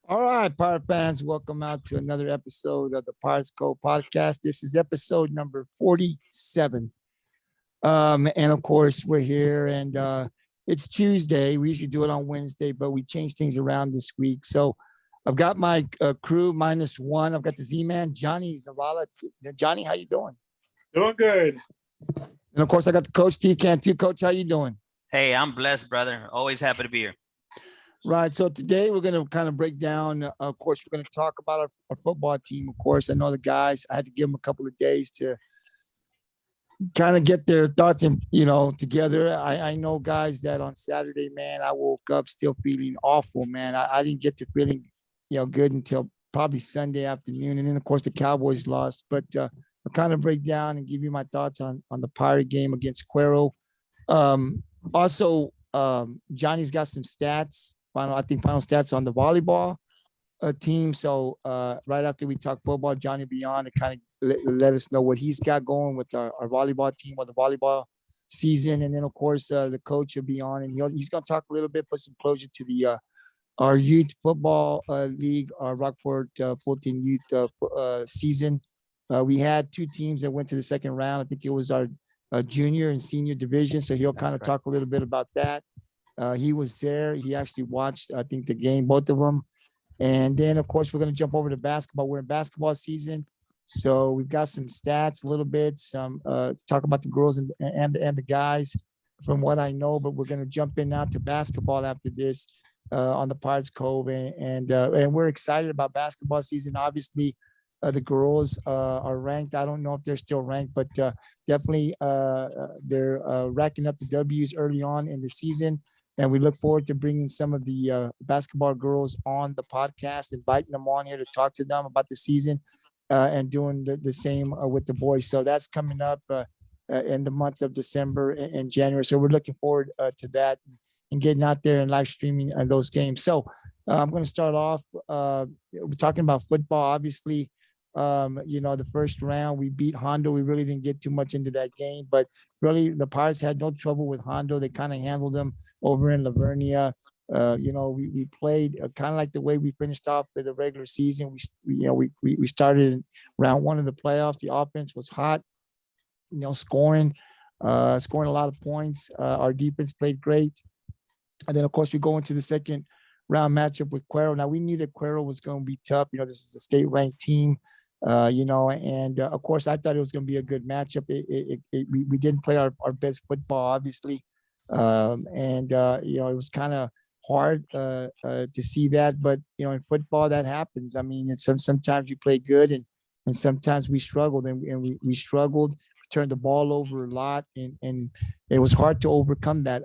All right, Pirate fans, welcome out to another episode of the Pirates Cove podcast. This is episode number 47. And of course, we're here and it's Tuesday. We usually do it on Wednesday, but we changed things around this week. So I've got my crew minus one. I've got the Z-Man, Johnny Zavala. Johnny, how you doing? Doing good. And of course, I got the coach, Steve Cantu. Coach, how you doing? Hey, I'm blessed, brother. Always happy to be here. Right. So today we're going to kind of break down, of course, we're going to talk about our football team. Of course, I know the guys, I had to give them a couple of days to kind of get their thoughts and, together. I know guys that on Saturday, man, I woke up still feeling awful, man. I didn't get to feeling, good until probably Sunday afternoon. And then, of course, the Cowboys lost. But I'll kind of break down and give you my thoughts on the Pirate game against Cuero. Also, Johnny's got some stats. Final stats on the volleyball team. So right after we talk football, Johnny will be on to kind of let us know what he's got going with our volleyball team or the volleyball season. And then, of course, the coach will be on, and he's going to talk a little bit, put some closure to the our youth football league, our Rockport-Fulton youth season. We had two teams that went to the second round. I think it was our junior and senior division. So he'll kind of talk a little bit about that. He was there. He actually watched, I think, the game, both of them. And then, of course, we're going to jump over to basketball. We're in basketball season. So we've got some stats, a little bit, some talk about the girls and the guys from what I know. But we're going to jump in now to basketball after this on the Pirates Cove. And we're excited about basketball season. Obviously, the girls are ranked. I don't know if they're still ranked, but definitely they're racking up the W's early on in the season. And we look forward to bringing some of the basketball girls on the podcast, inviting them on here to talk to them about the season and doing the same with the boys. So that's coming up in the month of December and January. So we're looking forward to that and getting out there and live streaming those games. So I'm going to start off. We're talking about football, obviously. The first round we beat Hondo. We really didn't get too much into that game, but really the Pirates had no trouble with Hondo. They kind of handled them over in Lavernia. We played kind of like the way we finished off the regular season. We started in round one of the playoffs. The offense was hot, scoring a lot of points. Our defense played great. And then, of course, we go into the second round matchup with Cuero. Now, we knew that Cuero was going to be tough. This is a state-ranked team, and of course, I thought it was going to be a good matchup. We didn't play our best football, obviously. It was kind of hard to see that. But, in football, that happens. I mean, sometimes you play good and sometimes we struggled and we struggled. Turned the ball over a lot, and it was hard to overcome that.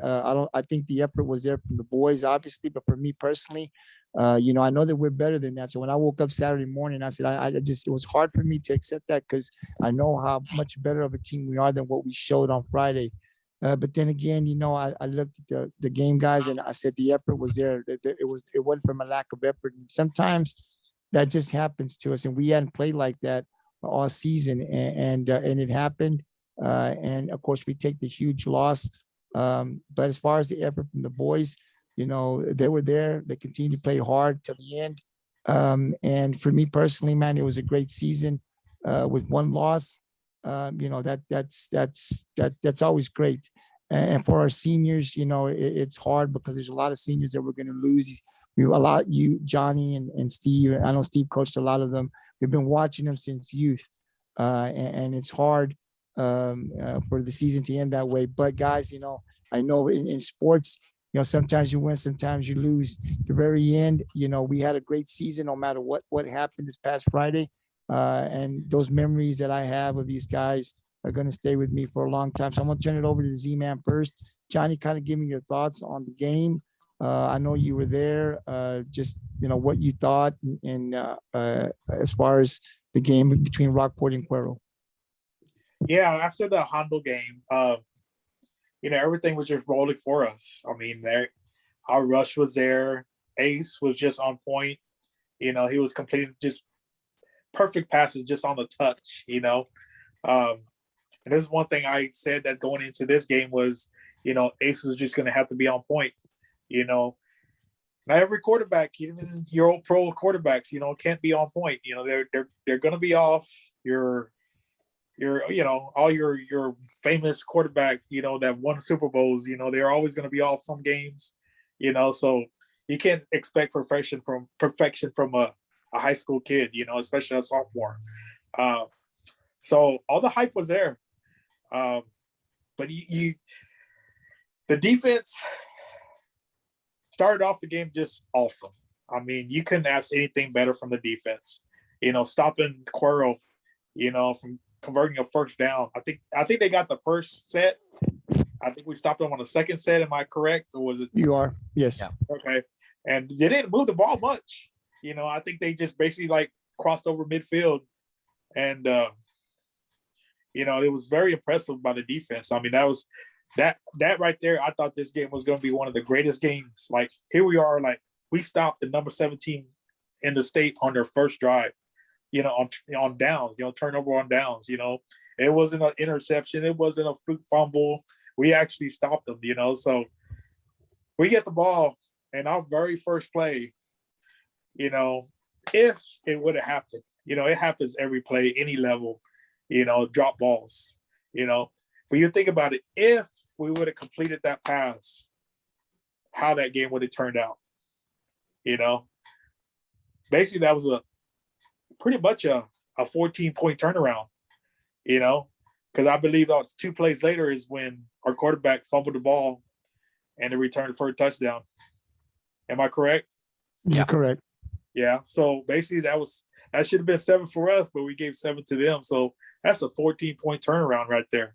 I think the effort was there from the boys, obviously, but for me personally, I know that we're better than that. So when I woke up Saturday morning, I said, it was hard for me to accept that because I know how much better of a team we are than what we showed on Friday. But then again, I looked at the game guys and I said the effort was there. It wasn't from a lack of effort. And sometimes that just happens to us, and we hadn't played like that all season, and it happened. And of course, we take the huge loss. But as far as the effort from the boys, they were there. They continued to play hard till the end. And for me personally, man, it was a great season with one loss. That's always great. And for our seniors, it's hard because there's a lot of seniors that we're going to lose. You, Johnny and Steve. I know Steve coached a lot of them. We've been watching them since youth, and it's hard for the season to end that way. But guys, I know in sports, sometimes you win, sometimes you lose. The very end, we had a great season no matter what happened this past Friday. And those memories that I have of these guys are going to stay with me for a long time. So I'm going to turn it over to the Z-Man first. Johnny, kind of give me your thoughts on the game. I know you were there. Just what you thought, and as far as the game between Rockport and Cuero. Yeah, after the Hondo game, everything was just rolling for us. I mean, our rush was there. Ace was just on point. He was completing just perfect passes just on the touch. And this is one thing I said that going into this game was, Ace was just going to have to be on point. not every quarterback, even your old pro quarterbacks, can't be on point. They're going to be off. Your all your famous quarterbacks, that won Super Bowls, they're always going to be off some games, so you can't expect perfection from a high school kid, especially a sophomore. So all the hype was there. But the defense started off the game just awesome. I mean, you couldn't ask anything better from the defense. Stopping Cuero, from converting a first down. I think they got the first set. I think we stopped them on the second set. Am I correct, or was it? You are, yes. Yeah. Okay. And they didn't move the ball much. I think they just basically crossed over midfield, and it was very impressive by the defense. I mean, that right there. I thought this game was going to be one of the greatest games. Here we are, we stopped the number 17 in the state on their first drive. On downs, turnover on downs. It wasn't an interception. It wasn't a fluke fumble. We actually stopped them. So we get the ball, and our very first play. If it would have happened, it happens every play, any level. Drop balls. But you think about it, if we would have completed that pass, how that game would have turned out. Basically that was pretty much a 14-point turnaround, because I believe that 2 plays later is when our quarterback fumbled the ball and it returned for a touchdown. Am I correct? You're correct. Yeah. So basically that should have been 7 for us, but we gave 7 to them. So that's a 14-point turnaround right there.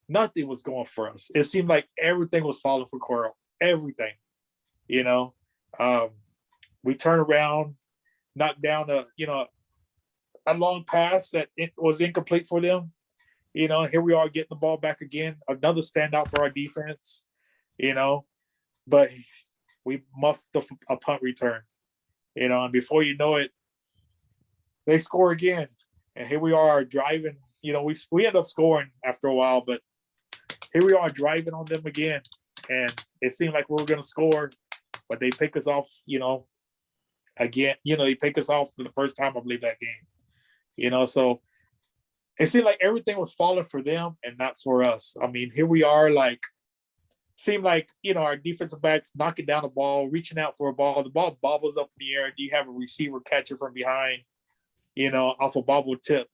Nothing was going for us. It seemed like everything was falling for Cuero. Everything. We turned around, knocked down a long pass that it was incomplete for them. Here we are getting the ball back again. Another standout for our defense. But we muffed a punt return. And before you know it, they score again. And here we are driving. We end up scoring after a while, but here we are driving on them again. And it seemed like we were going to score, but they pick us off, again. They pick us off for the first time, I believe, that game. So it seemed like everything was falling for them and not for us. I mean, here we are, seemed like, our defensive backs knocking down the ball, reaching out for a ball. The ball bobbles up in the air. Do you have a receiver catcher from behind, off a bobble tip?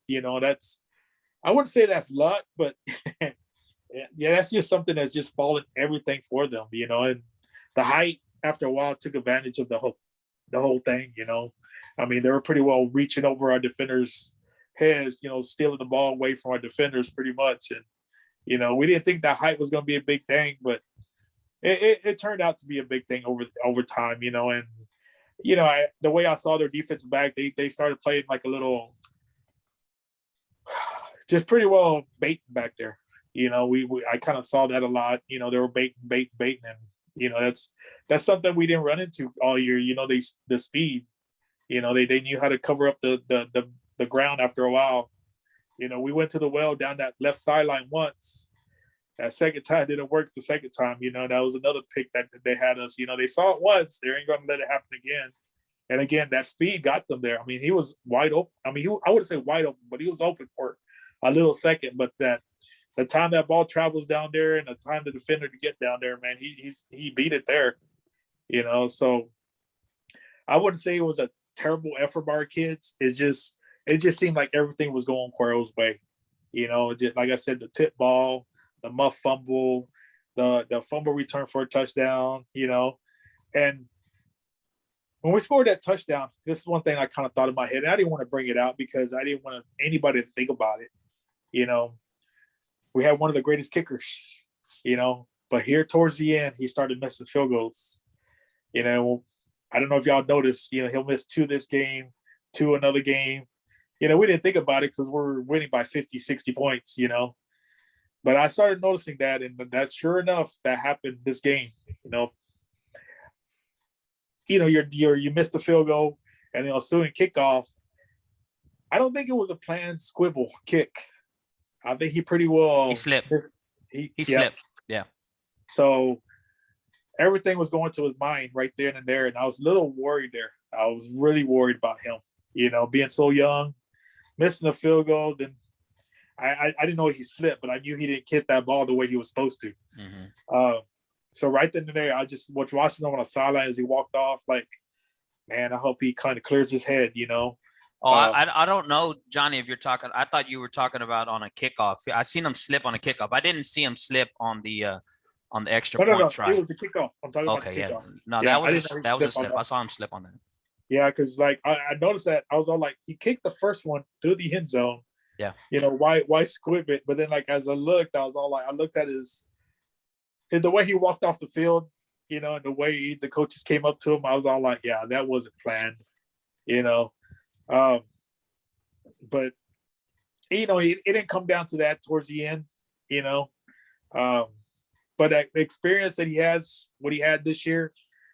I wouldn't say that's luck, but yeah, that's just something that's just fallen everything for them, and the height after a while took advantage of the whole thing, I mean, they were pretty well reaching over our defenders' heads, stealing the ball away from our defenders pretty much. And, we didn't think that height was going to be a big thing, but it turned out to be a big thing over time, and, the way I saw their defensive back, they started playing like a little, just pretty well baiting back there. I kind of saw that a lot. They were baiting, and that's something we didn't run into all year. The speed. They knew how to cover up the ground after a while. We went to the well down that left sideline once. That second time didn't work. The second time, that was another pick that they had us. They saw it once. They ain't going to let it happen again. And again, that speed got them there. I mean, he was wide open. I mean, I wouldn't say wide open, but he was open for a little second. But the time that ball travels down there and the time the defender to get down there, man, he beat it there. So I wouldn't say it was a terrible effort by our kids. It just seemed like everything was going Cuero's way. Just like I said, the tip ball, the muff fumble, the fumble return for a touchdown, and when we scored that touchdown, this is one thing I kind of thought in my head, and I didn't want to bring it out because I didn't want anybody to think about it. We had one of the greatest kickers, but here towards the end, he started missing field goals. I don't know if y'all noticed, he'll miss 2 this game, 2 another game. We didn't think about it because we're winning by 50, 60 points, But I started noticing that, and that sure enough, that happened this game. You missed the field goal, and then ensuing kickoff. I don't think it was a planned squibble kick. I think he pretty well He slipped. He yeah. slipped. Yeah. So everything was going to his mind right then and there. And I was a little worried there. I was really worried about him, being so young, missing a field goal. Then I didn't know he slipped, but I knew he didn't hit that ball the way he was supposed to. So right then and there, I just was watching him on a sideline as he walked off. Like, man, I hope he kind of clears his head, I don't know, Johnny, if you're talking. I thought you were talking about on a kickoff. I seen him slip on a kickoff. I didn't see him slip on the extra point try. It was the kickoff. I'm talking about the kickoff. No, that was a slip. I saw him slip on that. Yeah, because like I noticed that I was all like, he kicked the first one through the end zone. Yeah. Why squib it? But then like as I looked, I was all like, I looked at his the way he walked off the field, and the way the coaches came up to him, I was all like, yeah, that wasn't planned, but it didn't come down to that towards the end, but the experience that he has, what he had this year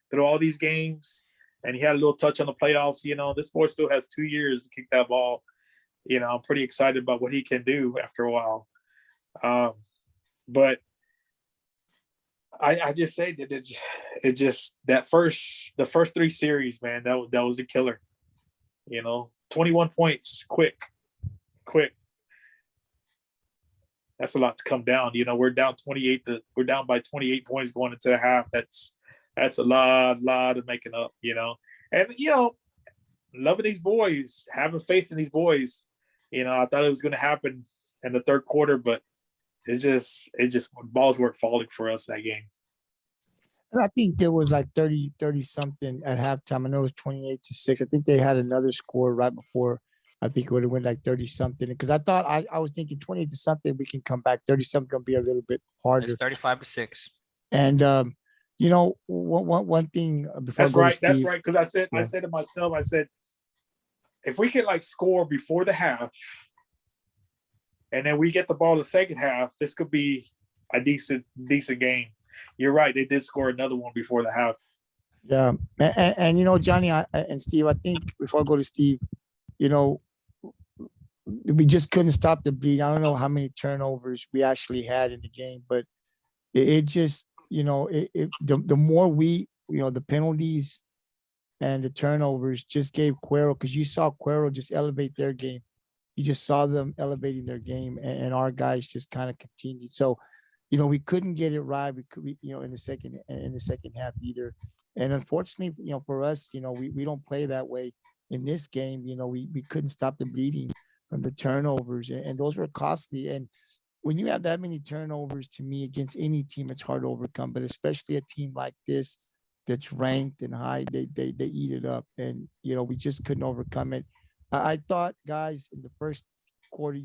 through all these games, and he had a little touch on the playoffs, this boy still has 2 years to kick that ball. I'm pretty excited about what he can do after a while. But I just say that it just the first 3 series, man, that was the killer. 21 points, quick. That's a lot to come down. We're down by 28 points going into the half. That's a lot of making up. And loving these boys, having faith in these boys. I thought it was going to happen in the third quarter, but it just balls weren't falling for us that game. And I think there was like 30 something at halftime. I know it was 28-6. I think they had another score right before. I think it would have went like 30 something. Because I thought I was thinking 28 to something, we can come back. 30 something gonna be a little bit harder. It's 35-6. And one thing before that's right. Because I said to myself, I said, if we can like score before the half, and then we get the ball the second half, this could be a decent game. You're right. They did score another one before the half. Yeah. And Johnny and Steve, I think before I go to Steve, we just couldn't stop the bleed. I don't know how many turnovers we actually had in the game, but it just, the more we, the penalties and the turnovers just gave Cuero, because you saw Cuero just elevate their game. You just saw them elevating their game, and our guys just kind of continued. So, we couldn't get it right. In the second half either. And unfortunately, for us, we don't play that way in this game. We couldn't stop the bleeding from the turnovers, and those were costly. And when you have that many turnovers, to me, against any team, it's hard to overcome, but especially a team like this that's ranked and high, they eat it up. And, we just couldn't overcome it. I thought, guys, in the first quarter,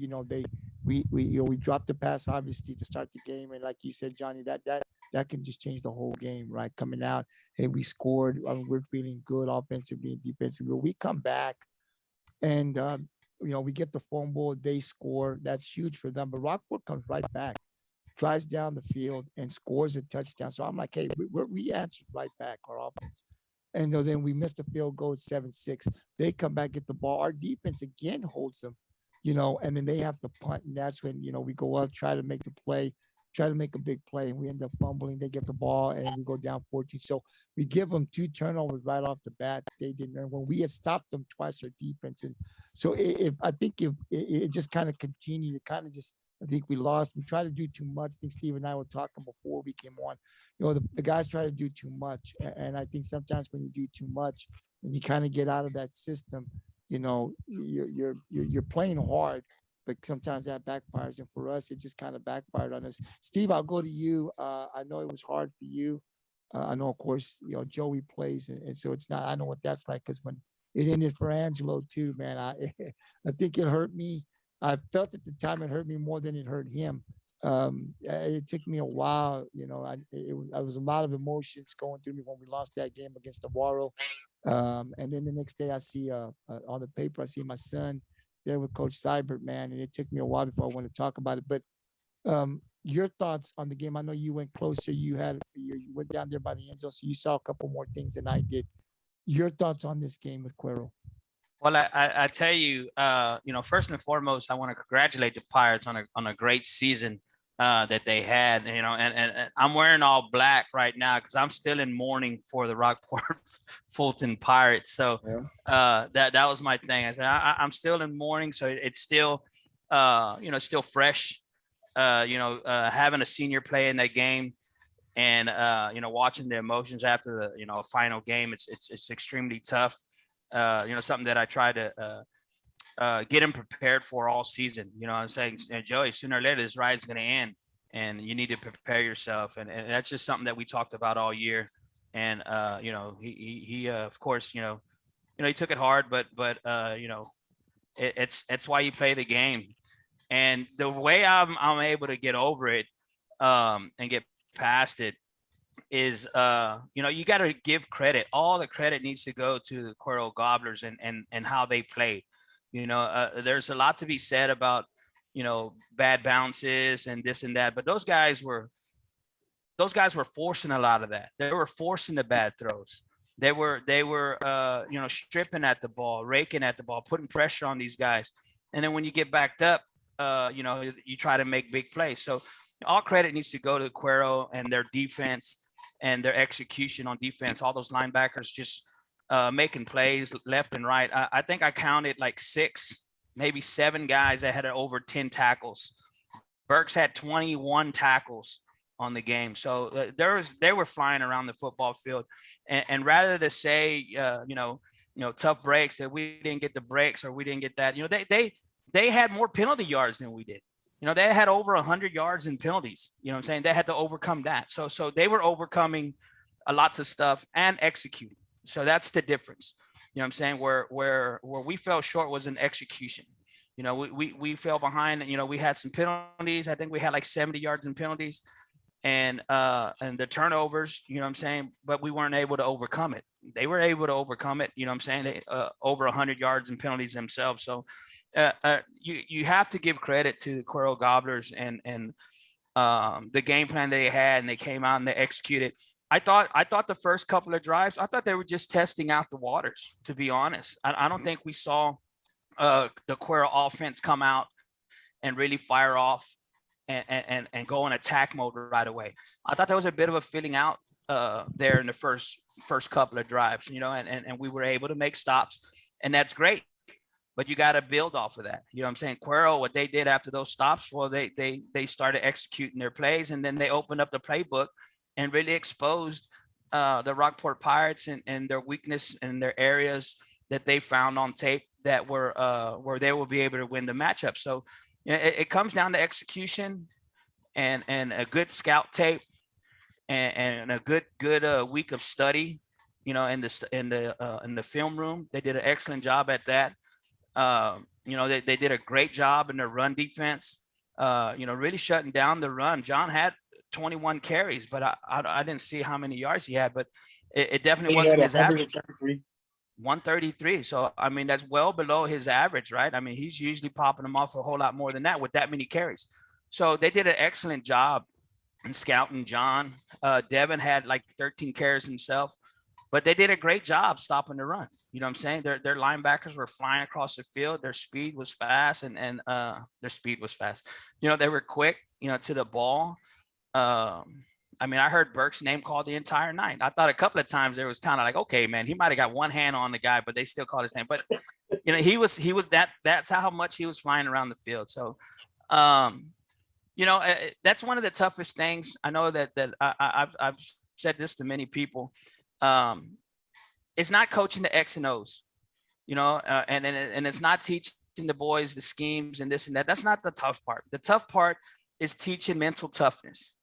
we dropped the pass, obviously, to start the game. And like you said, Johnny, that can just change the whole game, right? Coming out, hey, we scored. We're feeling good offensively and defensively. We come back and, we get the fumble. They score. That's huge for them. But Rockport comes right back, drives down the field, and scores a touchdown. So I'm like, hey, we answered right back, our offense. And then we missed the field goal, 7-6. They come back, get the ball. Our defense again holds them, and then they have to punt. And that's when, we go up, try to make the play, try to make a big play, and we end up fumbling. They get the ball, and we go down 14. So we give them 2 turnovers right off the bat. They didn't earn. When we had stopped them twice, our defense. And so if it just kind of continued, it kind of just, I think we lost. We tried to do too much. I think Steve and I were talking before we came on. The guys try to do too much. And I think sometimes when you do too much and you kind of get out of that system, you're playing hard, but sometimes that backfires. And for us, it just kind of backfired on us. Steve, I'll go to you. I know it was hard for you. I know, of course, Joey plays. And so it's not, I know what that's like, because when it ended for Angelo too, man, I think it hurt me. I felt at the time it hurt me more than it hurt him. It took me a while, it was a lot of emotions going through me when we lost that game against Navarro. And then the next day I see on the paper, I see my son there with Coach Seibert, man, and it took me a while before I want to talk about it. But your thoughts on the game? I know you went closer. You went down there by the end zone, so you saw a couple more things than I did. Your thoughts on this game with Cuero? Well, I tell you, first and foremost, I want to congratulate the Pirates on a great season. that they had, and I'm wearing all black right now because I'm still in mourning for the Rockport-Fulton Pirates. So that was my thing. I said I'm still in mourning, so it's still still fresh. Having a senior play in that game, and watching the emotions after the final game, it's extremely tough. Something that I try to get him prepared for all season. I'm saying, Joey, sooner or later this ride's going to end, and you need to prepare yourself. And that's just something that we talked about all year. And he of course, he took it hard, but it's why you play the game. And the way I'm able to get over it and get past it is you got to give credit. All the credit needs to go to the Cuero Gobblers and how they played. There's a lot to be said about bad bounces and this and that, but those guys were forcing a lot of that. They were forcing the bad throws. They were stripping at the ball, raking at the ball, putting pressure on these guys. And then when you get backed up, you try to make big plays. So all credit needs to go to Cuero and their defense and their execution on defense. All those linebackers just making plays left and right. I think I counted like 6, maybe 7 guys that had over 10 tackles. Burks had 21 tackles on the game. So they were flying around the football field. And rather than say, tough breaks, that we didn't get the breaks or we didn't get that, they had more penalty yards than we did. They had over 100 yards in penalties. What I'm saying? They had to overcome that. So they were overcoming lots of stuff and executing. So that's the difference. What I'm saying? Where we fell short was in execution. We fell behind. We had some penalties. I think we had like 70 yards in penalties, and the turnovers. What I'm saying? But we weren't able to overcome it. They were able to overcome it. What I'm saying? They over 100 yards in penalties themselves. So you have to give credit to the Cuero Gobblers and the game plan they had, and they came out and they executed. I thought the first couple of drives, I thought they were just testing out the waters, to be honest. I don't think we saw the Cuero offense come out and really fire off and go in attack mode right away. I thought there was a bit of a filling out there in the first couple of drives, and we were able to make stops, and that's great. But you got to build off of that. What I'm saying? Cuero, what they did after those stops, well, they started executing their plays, and then they opened up the playbook and really exposed the Rockport Pirates and their weakness and their areas that they found on tape that were where they will be able to win the matchup. So it comes down to execution and a good scout tape and a good week of study. In the film room, they did an excellent job at that. They did a great job in their run defense. Really shutting down the run. John had 21 carries, but I didn't see how many yards he had, but it definitely wasn't his average. 133. So, I mean, that's well below his average, right? I mean, he's usually popping them off a whole lot more than that with that many carries. So they did an excellent job in scouting John. Devin had like 13 carries himself, but they did a great job stopping the run. What I'm saying? Their linebackers were flying across the field. Their speed was fast, and their speed was fast. They were quick, to the ball. I mean, I heard Burke's name called the entire night. I thought a couple of times there was kind of like, okay, man, he might've got one hand on the guy, but they still called his name. But he was that's how much he was flying around the field. So, that's one of the toughest things. I know that I've said this to many people. It's not coaching the X and O's, and it's not teaching the boys the schemes and this and that. That's not the tough part. The tough part is teaching mental toughness.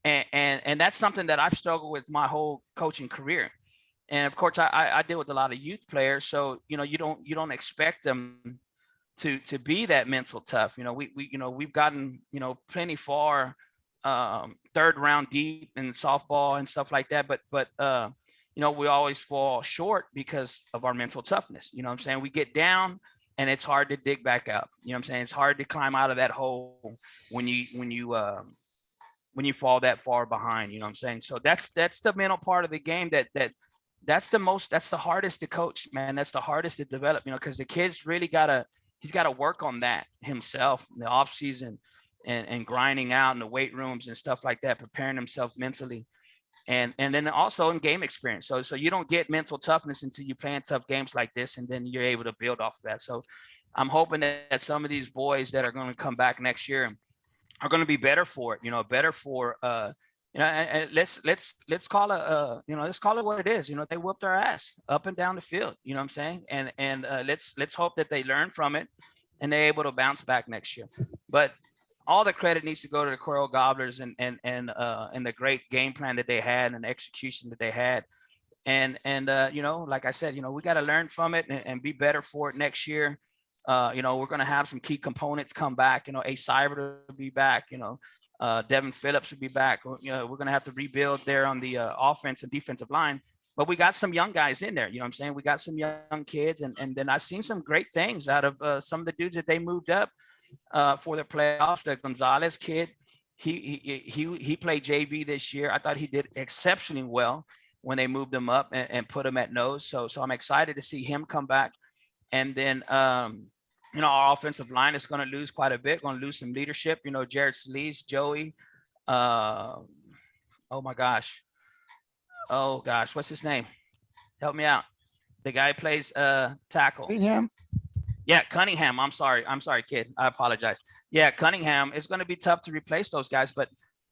And that's something that I've struggled with my whole coaching career. And of course, I deal with a lot of youth players. So, you don't expect them to be that mental tough. We've gotten, plenty far, 3rd round deep in softball and stuff like that. But we always fall short because of our mental toughness. What I'm saying? We get down and it's hard to dig back up. What I'm saying? It's hard to climb out of that hole when you fall that far behind. What I'm saying? So that's the mental part of the game that's the hardest to coach, man. That's the hardest to develop, because the kid's really he's got to work on that himself in the off season. and grinding out in the weight rooms and stuff like that, preparing themselves mentally. And then also in game experience. So you don't get mental toughness until you play in tough games like this, and then you're able to build off of that. So I'm hoping that some of these boys that are going to come back next year are going to be better for it, better for and let's call it let's call it what it is. They whooped our ass up and down the field, you know what I'm saying? And let's hope that they learn from it and they're able to bounce back next year. But all the credit needs to go to the Cuero Gobblers and the great game plan that they had and the execution that they had. And like I said, we got to learn from it and be better for it next year. We're going to have some key components come back. A Cyber will be back. Devin Phillips will be back. We're going to have to rebuild there on the offense and defensive line. But we got some young guys in there. You know what I'm saying? We got some young kids. And then I've seen some great things out of some of the dudes that they moved up for the playoffs. The Gonzalez kid, he played JV this year. I thought he did exceptionally well when they moved him up and put him at nose. So I'm excited to see him come back. And then, our offensive line is going to lose quite a bit, going to lose some leadership. Jared Sleeze, Joey. Oh my gosh. What's his name? Help me out. The guy plays tackle. Cunningham. Yeah, Cunningham. I'm sorry, kid. I apologize. Yeah, Cunningham. It's going to be tough to replace those guys. But,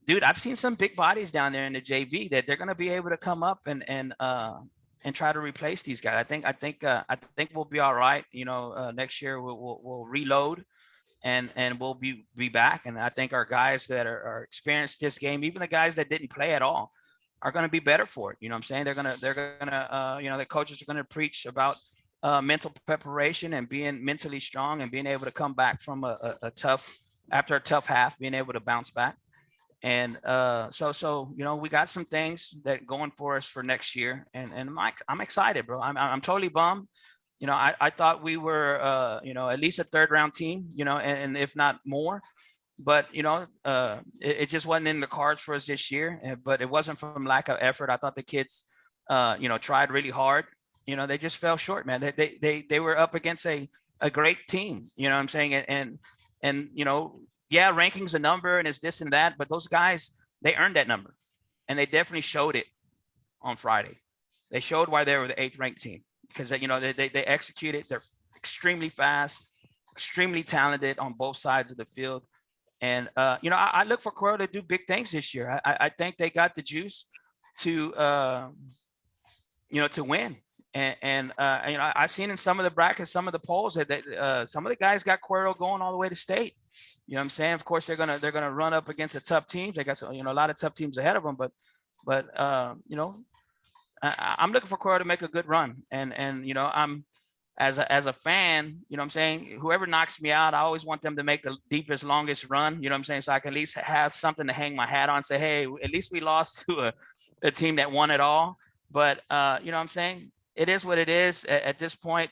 dude, I've seen some big bodies down there in the JV that they're going to be able to come up and try to replace these guys. I think we'll be all right. Next year we'll reload and we'll be back. And I think our guys that are experienced this game, even the guys that didn't play at all, are going to be better for it. You know what I'm saying? They're gonna the coaches are going to preach about mental preparation and being mentally strong and being able to come back from after a tough half, being able to bounce back. And so we got some things that going for us for next year, and I'm excited, bro. I'm totally bummed. I thought we were at least a third round team, and if not more, but it just wasn't in the cards for us this year. But it wasn't from lack of effort. I thought the kids tried really hard. They just fell short, man. They were up against a great team, you know what I'm saying? And yeah, ranking's a number and it's this and that, but those guys, they earned that number, and they definitely showed it on Friday. They showed why they were the 8th ranked team, because they executed. They're extremely fast, extremely talented on both sides of the field. And I look for Cuero to do big things this year. I think they got the juice to to win. And I've seen in some of the brackets, some of the polls that some of the guys got Cuero going all the way to state. You know what I'm saying? Of course, they're gonna run up against the tough teams. They got a lot of tough teams ahead of them. But I'm looking for Cuero to make a good run. And I'm as a fan, you know what I'm saying? Whoever knocks me out, I always want them to make the deepest, longest run. You know what I'm saying? So I can at least have something to hang my hat on. Say, hey, at least we lost to a team that won it all. But you know what I'm saying? It is what it is at this point.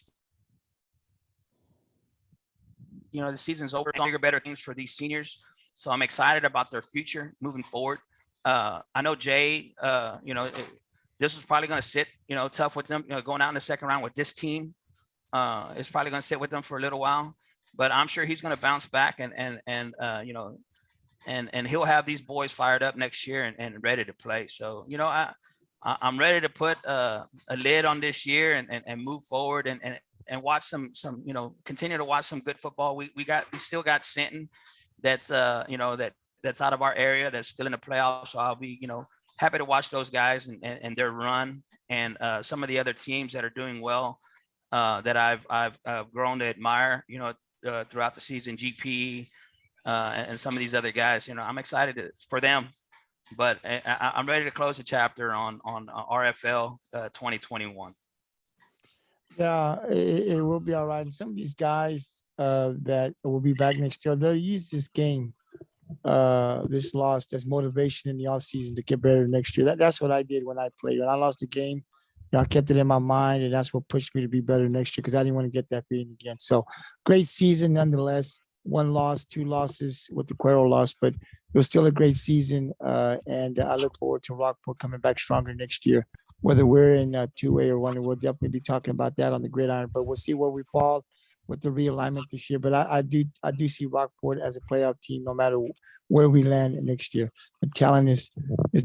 The season's over. Bigger, better things for these seniors. So I'm excited about their future moving forward. I know Jay, this was probably going to sit, tough with them, going out in the second round with this team. It's probably going to sit with them for a little while, but I'm sure he's going to bounce back and he'll have these boys fired up next year and ready to play. So, I'm ready to put a lid on this year and move forward and watch some continue to watch some good football. We still got Sinton that's that's out of our area that's still in the playoffs. So I'll be happy to watch those guys and their run, and some of the other teams that are doing well that I've grown to admire throughout the season. GP and some of these other guys. I'm excited for them. But I'm ready to close the chapter on RFL 2021. Yeah, it will be all right. And some of these guys that will be back next year, they'll use this game, this loss, as motivation in the offseason to get better next year. That's what I did when I played. When I lost the game, I kept it in my mind, and that's what pushed me to be better next year, because I didn't want to get that feeling again. So great season nonetheless. 1 loss, 2 losses with the Cuero loss, but it was still a great season. And I look forward to Rockport coming back stronger next year, whether we're in 2A or 1. We'll definitely be talking about that on the gridiron, but we'll see where we fall. with the realignment this year. But I do see Rockport as a playoff team, no matter where we land next year. The talent is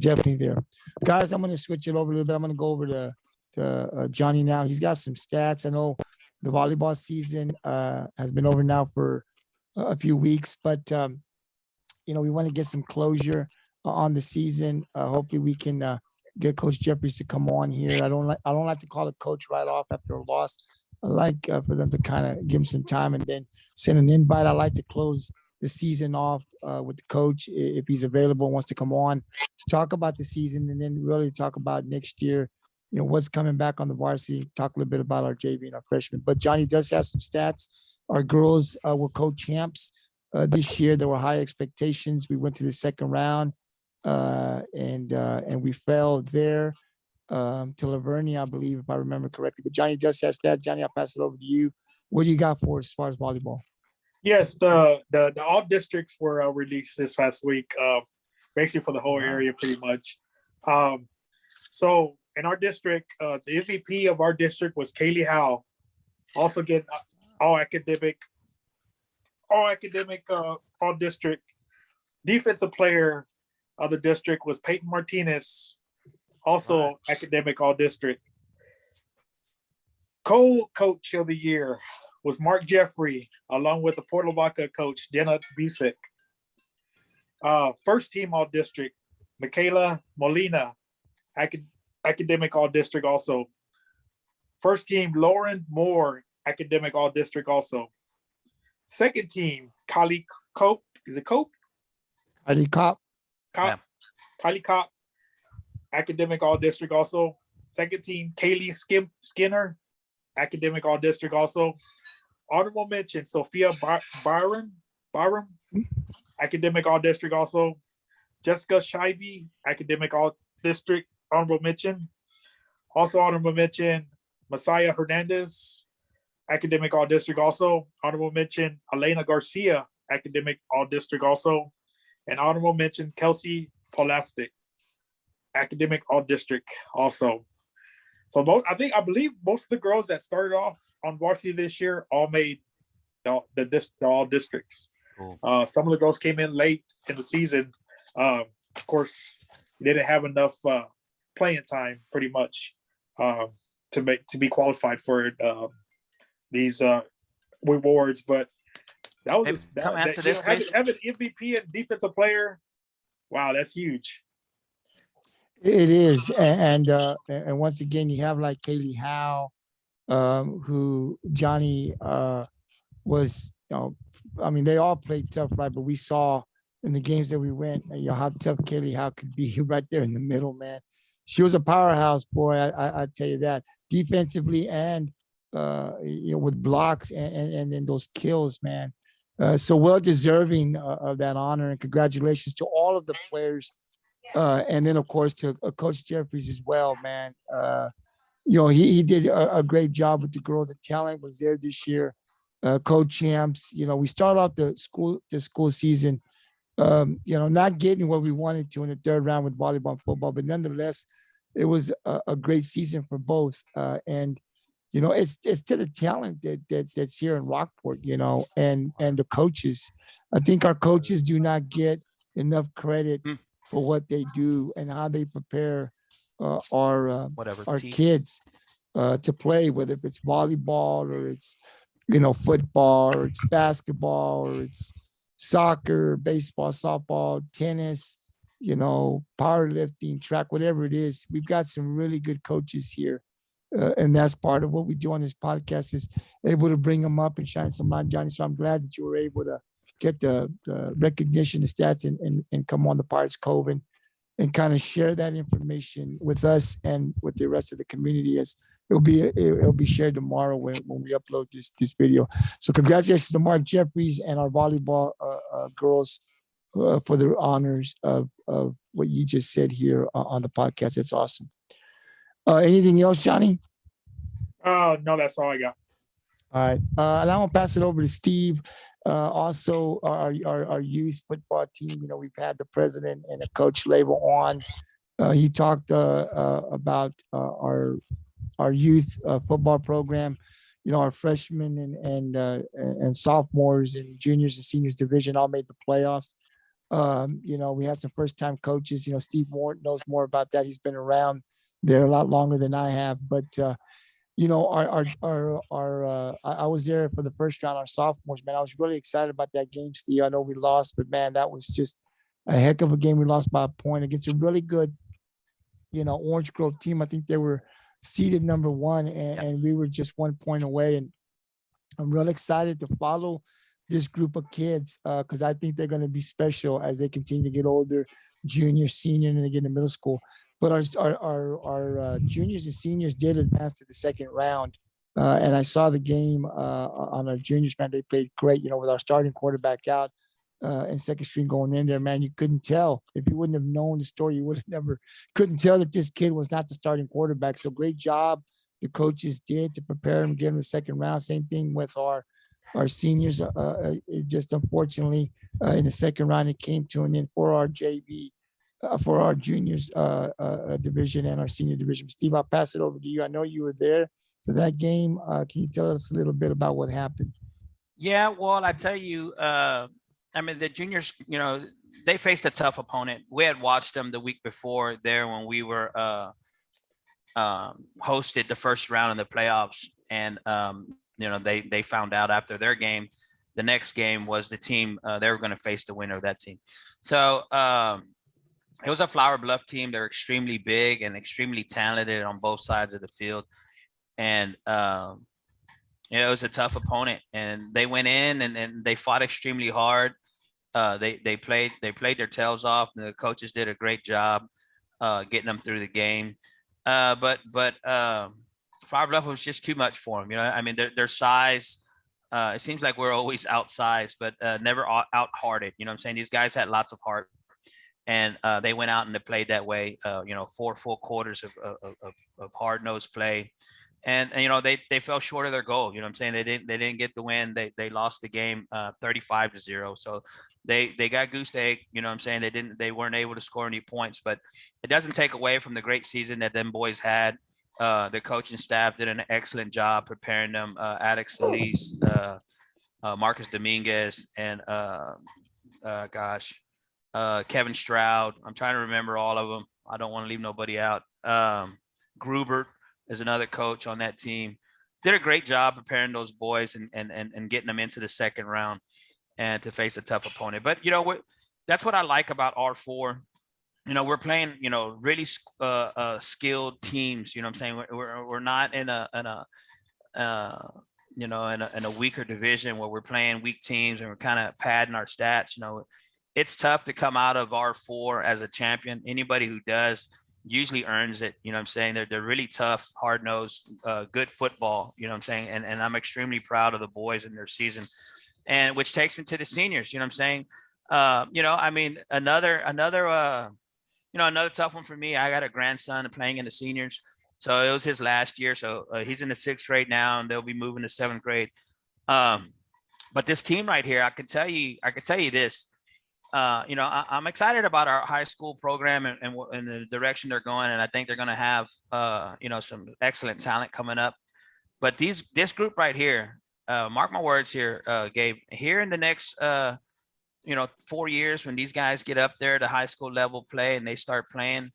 definitely there. Guys, I'm going to switch it over a little bit. I'm going to go over to Johnny now. He's got some stats. I know the volleyball season has been over now for a few weeks, but we want to get some closure on the season. Hopefully we can get Coach Jeffries to come on here. I don't like to call a coach right off after a loss. I like for them to kind of give him some time and then send an invite. I like to close the season off with the coach if he's available and wants to come on to talk about the season, and then really talk about next year, what's coming back on the varsity, talk a little bit about our JV and our freshmen. But Johnny does have some stats. Our girls were co-champs this year. There were high expectations. We went to the second round and we fell there to Lavernia, I believe, if I remember correctly. But Johnny does have stats. Johnny, I'll pass it over to you. What do you got for us as far as volleyball? Yes, the all districts were released this past week, basically for the whole area, pretty much. So in our district, the MVP of our district was Kaylee Howe, also getting all district. Defensive player of the district was Peyton Martinez, also academic all district. Co-coach of the year was Mark Jeffrey, along with the Port Lavaca coach, Jenna Busick. First team all district, Michaela Molina, academic all district also. First team, Lauren Moore, academic all district also. Second team, Kylie Cope. Is it Cope? Kylie Kopp. Kylie Kopp, academic all district also. Second team, Kaylee Skinner, academic all district also. Honorable mention, Sophia Byron, academic all district also. Jessica Shivey, academic all district, honorable mention. Also honorable mention, Messiah Hernandez, academic all district also. Honorable mention, Elena Garcia, academic all district also. And honorable mention, Kelsey Polastic, academic all district also. So I believe most of the girls that started off on varsity this year all made the all districts. Cool. Some of the girls came in late in the season. Of course, they didn't have enough playing time, pretty much, to be qualified for these rewards. But that was having MVP and defensive player. Wow, that's huge. It is, and once again, you have like Kaylee Howe, who Johnny was. I mean, they all played tough, right? But we saw in the games that we went, how tough Kaylee Howe could be right there in the middle, man. She was a powerhouse, boy. I tell you that, defensively and with blocks and then those kills, man. So well deserving of that honor, and congratulations to all of the players. And then, of course, to Coach Jeffries as well, man. He did a great job with the girls. The talent was there this year. Co-champs. We started off the school season, not getting what we wanted to in the third round with volleyball and football, but nonetheless, it was a great season for both. And it's to the talent that's here in Rockport, and the coaches. I think our coaches do not get enough credit for what they do and how they prepare our kids to play, whether it's volleyball or it's football or it's basketball or it's soccer, baseball, softball, tennis, powerlifting, track, whatever it is. We've got some really good coaches here. And that's part of what we do on this podcast, is able to bring them up and shine some light, Johnny. So I'm glad that you were able to get the recognition, the stats, and come on the Pirates Cove and kind of share that information with us and with the rest of the community, as it'll be shared tomorrow when we upload this video. So congratulations to Mark Jeffries and our volleyball girls for the honors of what you just said here on the podcast. It's awesome. Anything else, Johnny? No, that's all I got. All right. And I'm gonna pass it over to Steve. Also, our youth football team. We've had the president and the coach label on. He talked about our youth football program. our freshmen and sophomores and juniors and seniors division all made the playoffs. We had some first time coaches. Steve Moore knows more about that. He's been around there a lot longer than I have. But I was there for the first round. Our sophomores, man, I was really excited about that game, Steve. I know we lost, but man, that was just a heck of a game. We lost by a point against a really good, Orange Grove team. I think they were seeded number one, and we were just 1 point away. And I'm real excited to follow this group of kids because I think they're going to be special as they continue to get older, junior, senior, and then they get into middle school. But our juniors and seniors did advance to the second round. And I saw the game on our juniors, man. They played great, with our starting quarterback out and second string going in there, man. You couldn't tell. If you wouldn't have known the story, you would have never couldn't tell that this kid was not the starting quarterback. So great job the coaches did to prepare him, get him the second round. Same thing with our seniors. It just unfortunately in the second round it came to an end for our JV, for our juniors division and our senior division. Steve, I'll pass it over to you. I know you were there for that game. Can you tell us a little bit about what happened? Yeah, well, I tell you, I mean, the juniors, they faced a tough opponent. We had watched them the week before there when we were hosted the first round of the playoffs, and they found out after their game. The next game was the team they were going to face the winner of that team. So it was a Flour Bluff team. They're extremely big and extremely talented on both sides of the field, and it was a tough opponent. And they went in and they fought extremely hard. They played their tails off, and the coaches did a great job getting them through the game. But Flour Bluff was just too much for them. I mean, their size. It seems like we're always outsized, but never out-hearted. You know what I'm saying? These guys had lots of heart, and they went out and they played that way. 4 full quarters of hard-nosed play, and they fell short of their goal. You know what I'm saying? They didn't get the win. They lost the game 35-0. So they got goose egg. You know what I'm saying? They weren't able to score any points, but it doesn't take away from the great season that them boys had. The coaching staff did an excellent job preparing them. Alex Solis, Marcus Dominguez, and Kevin Stroud. I'm trying to remember all of them. I don't want to leave nobody out. Grubert is another coach on that team. Did a great job preparing those boys and getting them into the second round and to face a tough opponent. But that's what I like about R4. We're playing, really skilled teams. You know what I'm saying? We're not in a weaker division where we're playing weak teams and we're kind of padding our stats. It's tough to come out of R4 as a champion. Anybody who does usually earns it. You know what I'm saying? They're really tough, hard-nosed, good football. You know what I'm saying? And I'm extremely proud of the boys in their season, and which takes me to the seniors. You know what I'm saying? I mean, another tough one for me. I got a grandson playing in the seniors. So it was his last year. So he's in the 6th grade now, and they'll be moving to 7th grade. But this team right here, I can tell you this. I'm excited about our high school program and the direction they're going. And I think they're going to have, some excellent talent coming up. But this group right here, mark my words here, Gabe, here in the next 4 years, when these guys get up there to high school level play and they start playing,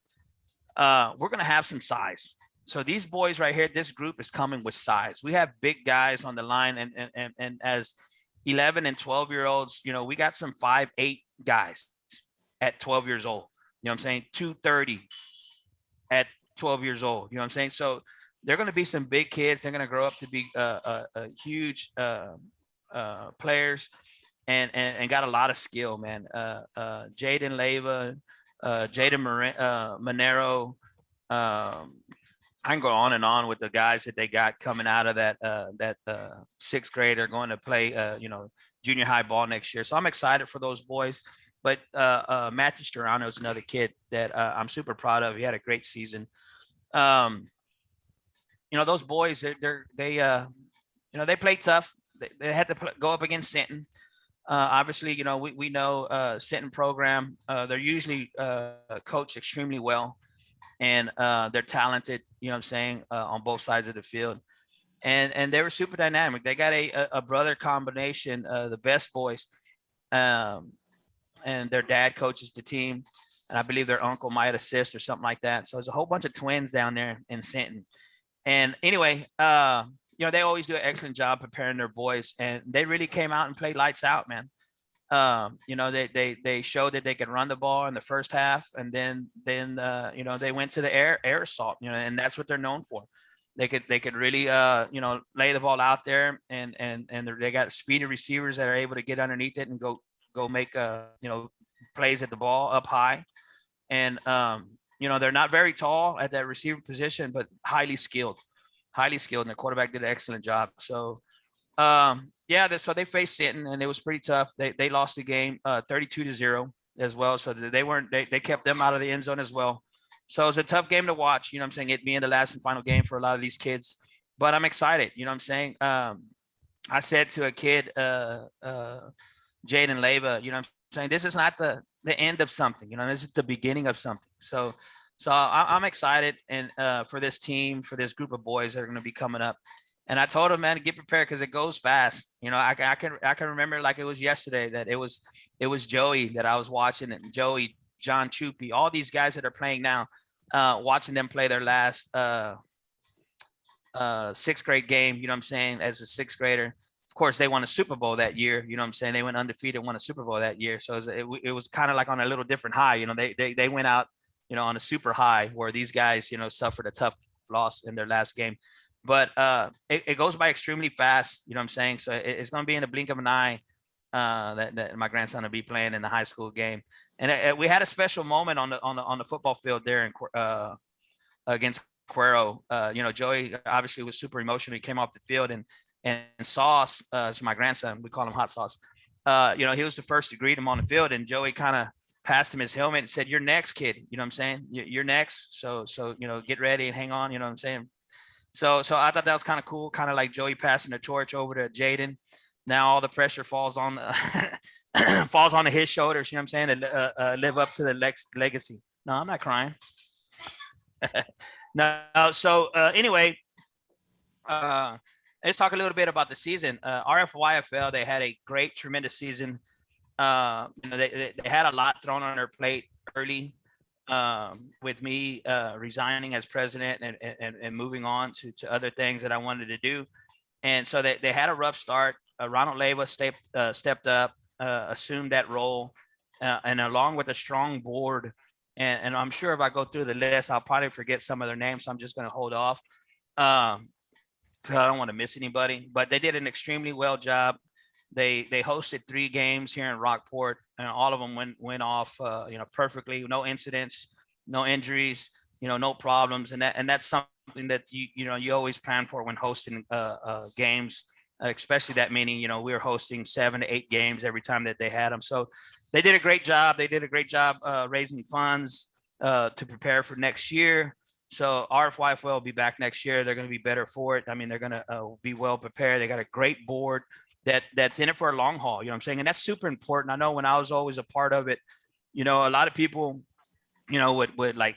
we're going to have some size. So these boys right here, this group is coming with size. We have big guys on the line, and as 11 and 12-year-olds, we got some 5'8" guys at 12 years old. You know what I'm saying? 230 at 12 years old. You know what I'm saying? So they're going to be some big kids. They're going to grow up to be huge players. And got a lot of skill, man. Jaden Leva, Jaden Monero. I can go on and on with the guys that they got coming out of that 6th grade. They're going to play, junior high ball next year. So I'm excited for those boys. But Matthew Starrano is another kid that I'm super proud of. He had a great season. Those boys, they play tough. They had to go up against Sinton. Obviously, we know Sinton program. They're usually coached extremely well, and they're talented. You know what I'm saying, on both sides of the field. and they were super dynamic. They got a brother combination, the best boys, um, and their dad coaches the team, and I believe their uncle might assist or something like that. So there's a whole bunch of twins down there in Sinton. And anyway, they always do an excellent job preparing their boys, and they really came out and played lights out, man. They showed that they could run the ball in the first half, and then they went to the air assault, and that's what they're known for. They could really lay the ball out there, and they got speedy receivers that are able to get underneath it and go make plays at the ball up high. And they're not very tall at that receiver position, but highly skilled, and the quarterback did an excellent job. So so they faced Sinton, and it was pretty tough. They lost the game 32-0 as well. So they kept them out of the end zone as well. So it was a tough game to watch, I'm saying, it being the last and final game for a lot of these kids. But I'm excited, I'm saying. I said to a kid, Jaden Leva, I'm saying, this is not the end of something, this is the beginning of something. So I'm excited and for this team, for this group of boys that are going to be coming up. And I told him, man, get prepared because it goes fast. I can remember like it was yesterday that it was Joey that I was watching, and Joey, John Chupi, all these guys that are playing now, watching them play their last sixth grade game, I'm saying, as a sixth grader. Of course, they won a Super Bowl that year, I'm saying. They went undefeated, won a Super Bowl that year. So it was kind of like on a little different high, they went out, on a super high, where these guys, suffered a tough loss in their last game. But it goes by extremely fast, I'm saying. So it's going to be in the blink of an eye that my grandson will be playing in the high school game. And we had a special moment on the football field there against Cuero. Joey obviously was super emotional. He came off the field, and Sauce, my grandson, we call him Hot Sauce. He was the first to greet him on the field, and Joey kind of passed him his helmet and said, "You're next, kid." You know what I'm saying? You're next. So get ready and hang on. You know what I'm saying? So I thought that was kind of cool, kind of like Joey passing the torch over to Jaden. Now all the pressure falls on his shoulders. You know what I'm saying? To live up to the legacy. No, I'm not crying. No. So anyway, let's talk a little bit about the season. RFYFL, they had a great, tremendous season. They had a lot thrown on their plate early. With me resigning as president and moving on to other things that I wanted to do. And so they had a rough start. Ronald Leva stepped up, assumed that role, and along with a strong board. And I'm sure if I go through the list, I'll probably forget some of their names. So I'm just going to hold off because I don't want to miss anybody. But they did an extremely well job. They hosted 3 games here in Rockport, and all of them went off, perfectly. No incidents, no injuries, no problems, and that's something that you always plan for when hosting games, especially that many. We were hosting 7 to 8 games every time that they had them. So they did a great job. They did a great job raising funds to prepare for next year. So RFYFL will be back next year. They're going to be better for it. I mean, they're going to be well prepared. They got a great board that's in it for a long haul, I'm saying? And that's super important. I know when I was always a part of it, a lot of people, would like,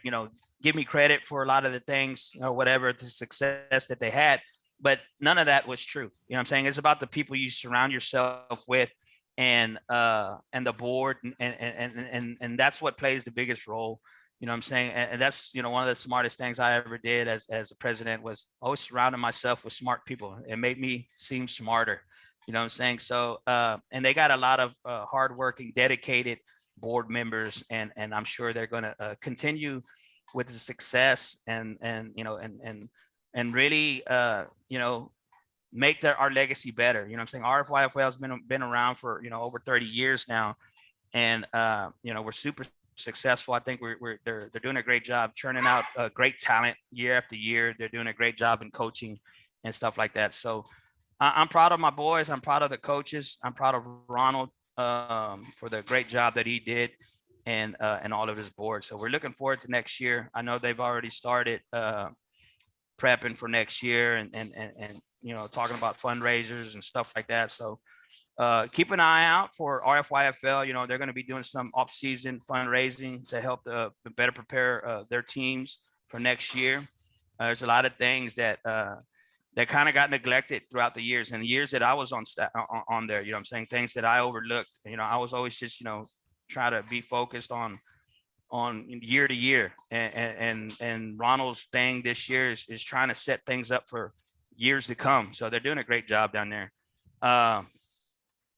give me credit for a lot of the things, whatever, the success that they had, but none of that was true. I'm saying? It's about the people you surround yourself with and the board. And that's what plays the biggest role. I'm saying? And that's, one of the smartest things I ever did as a president was always surrounding myself with smart people. It made me seem smarter. You know what I'm saying? So, and they got a lot of hardworking, dedicated board members, and I'm sure they're going to continue with the success and really, make our legacy better. You know what I'm saying? RFYFL has been around for, over 30 years now. And, we're super successful. I think they're doing a great job churning out great talent year after year. They're doing a great job in coaching and stuff like that. So, I'm proud of my boys. I'm proud of the coaches. I'm proud of Ronald for the great job that he did and all of his board. So we're looking forward to next year. I know they've already started prepping for next year and talking about fundraisers and stuff like that. So keep an eye out for RFYFL. They're going to be doing some off-season fundraising to help better prepare their teams for next year. There's a lot of things that that kind of got neglected throughout the years, and the years that I was on there, you know what I'm saying? Things that I overlooked, you know, I was always just, you know, try to be focused on year to year. And Ronald's thing this year is trying to set things up for years to come. So they're doing a great job down there. You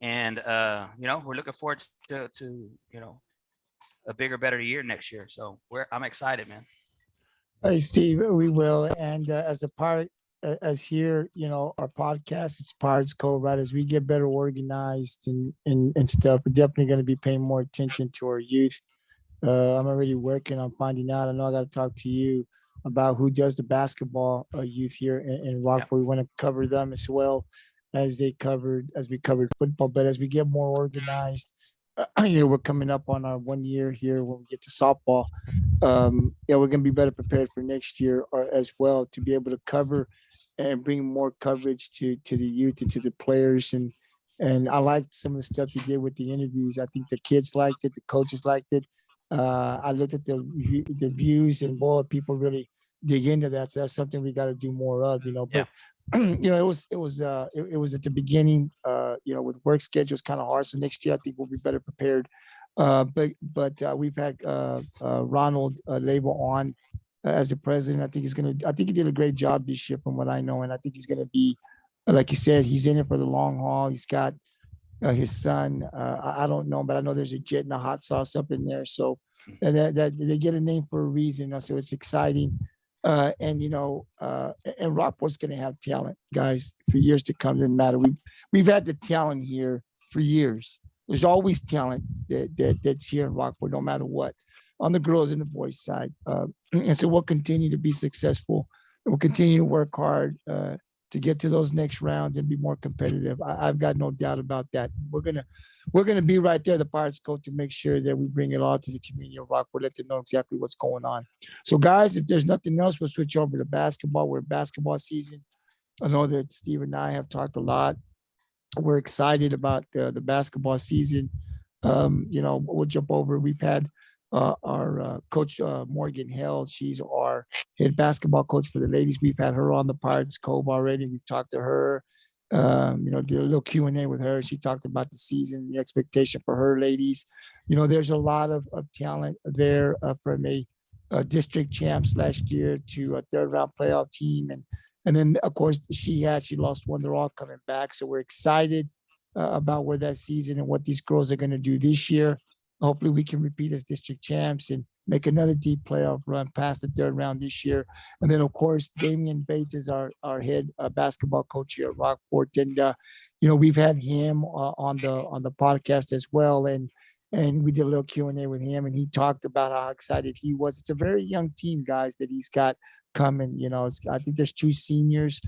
know, we're looking forward to, you know, a bigger, better year next year. So I'm excited, man. Hey, Steve, we will. And as a part, as here, you know, our podcast, it's Pirates Cove, right? As we get better organized and stuff, we're definitely going to be paying more attention to our youth. I'm already working on finding out. I know I got to talk to you about who does the basketball youth here in Rockport. We want to cover them as well as we covered football. But as we get more organized, you know, we're coming up on our 1 year here when we get to softball. Yeah, we're going to be better prepared for next year as well to be able to cover and bring more coverage to the youth and to the players. And I liked some of the stuff you did with the interviews. I think the kids liked it, the coaches liked it. I looked at the views, and boy, people really dig into that. So that's something we got to do more of, you know. But you know, it was at the beginning, you know, with work schedules kind of hard. So next year, I think we'll be better prepared. But we've had Ronald Label on as the president. I think he did a great job this year, from what I know, and I think he's gonna be, like you said, he's in it for the long haul. He's got his son. I don't know, but I know there's a jet and a hot sauce up in there. So and that they get a name for a reason. So it's exciting. And you know, and Rockport's going to have talent, guys, for years to come. Doesn't matter. We've had the talent here for years. There's always talent that's here in Rockport, no matter what, on the girls and the boys side. And so we'll continue to be successful. We'll continue to work hard to get to those next rounds and be more competitive. I've got no doubt about that. We're gonna be right there, the Pirates go, to make sure that we bring it all to the community of Rockport, let them know exactly what's going on. So guys, if there's nothing else, we'll switch over to basketball. We're in basketball season. I know that Steve and I have talked a lot. We're excited about the basketball season. You know, we'll jump over. We've had our coach, Morgan Held. She's our head basketball coach for the ladies. We've had her on the Pirates Cove already. We've talked to her, you know, did a little Q&A with her. She talked about the season, the expectation for her ladies. You know, there's a lot of talent there, from a district champs last year to a third round playoff team. And then, of course, she lost one. They're all coming back. So we're excited about where that season and what these girls are going to do this year. Hopefully we can repeat as district champs and make another deep playoff run past the third round this year. And then, of course, Damian Bates is our head basketball coach here at Rockport. And, you know, we've had him on the podcast as well. And we did a little Q&A with him, and he talked about how excited he was. It's a very young team, guys, that he's got coming. You know, I think there's 2 seniors.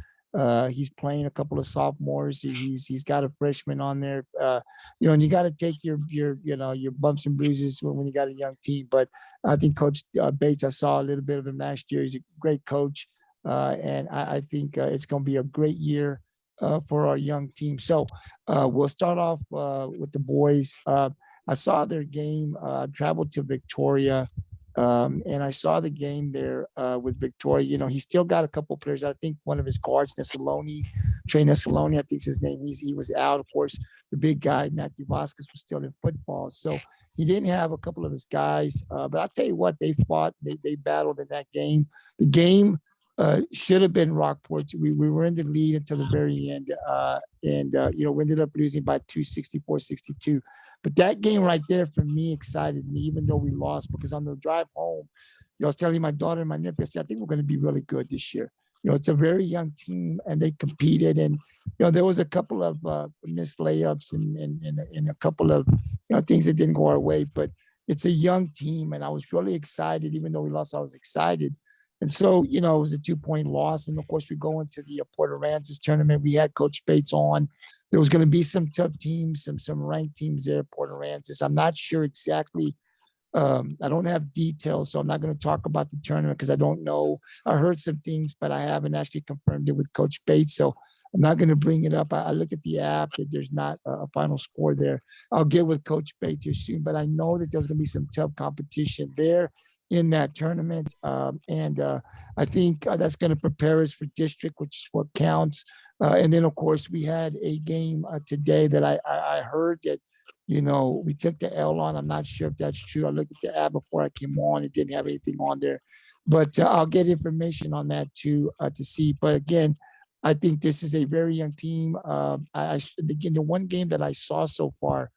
He's playing a couple of sophomores. He's got a freshman on there. You know, and you got to take your bumps and bruises when you got a young team. But I think Coach Bates, I saw a little bit of him last year. He's a great coach, and I think it's going to be a great year for our young team. So we'll start off with the boys. I saw their game. Traveled to Victoria. And I saw the game there with Victoria. You know, he's still got a couple players. I think one of his guards, Trey Nessaloni, I think's his name. He was out. Of course, the big guy, Matthew Vasquez, was still in football. So he didn't have a couple of his guys. But I'll tell you what, they fought. They battled in that game. The game should have been Rockport's. We were in the lead until the very end. You know, we ended up losing by 64-62. But that game right there, for me, excited me, even though we lost, because on the drive home, you know, I was telling my daughter and my nephew, I said, I think we're going to be really good this year. You know, it's a very young team, and they competed. And, you know, there was a couple of missed layups and a couple of, you know, things that didn't go our way. But it's a young team, and I was really excited. Even though we lost, I was excited. And so, you know, it was a 2-point loss. And, of course, we go into the Port Aransas tournament. We had Coach Bates on. There was going to be some tough teams, some ranked teams there, Port Aransas. I'm not sure exactly. I don't have details, so I'm not going to talk about the tournament because I don't know. I heard some things, but I haven't actually confirmed it with Coach Bates, so I'm not going to bring it up. I look at the app that there's not a final score there. I'll get with Coach Bates here soon, but I know that there's going to be some tough competition there in that tournament. I think that's going to prepare us for district, which is what counts. And then, of course, we had a game today that I heard that, we took the L on. I'm not sure if that's true. I looked at the app before I came on. It didn't have anything on there. But I'll get information on that too to see. But again, I think this is a very young team. Again, the one game that I saw so far,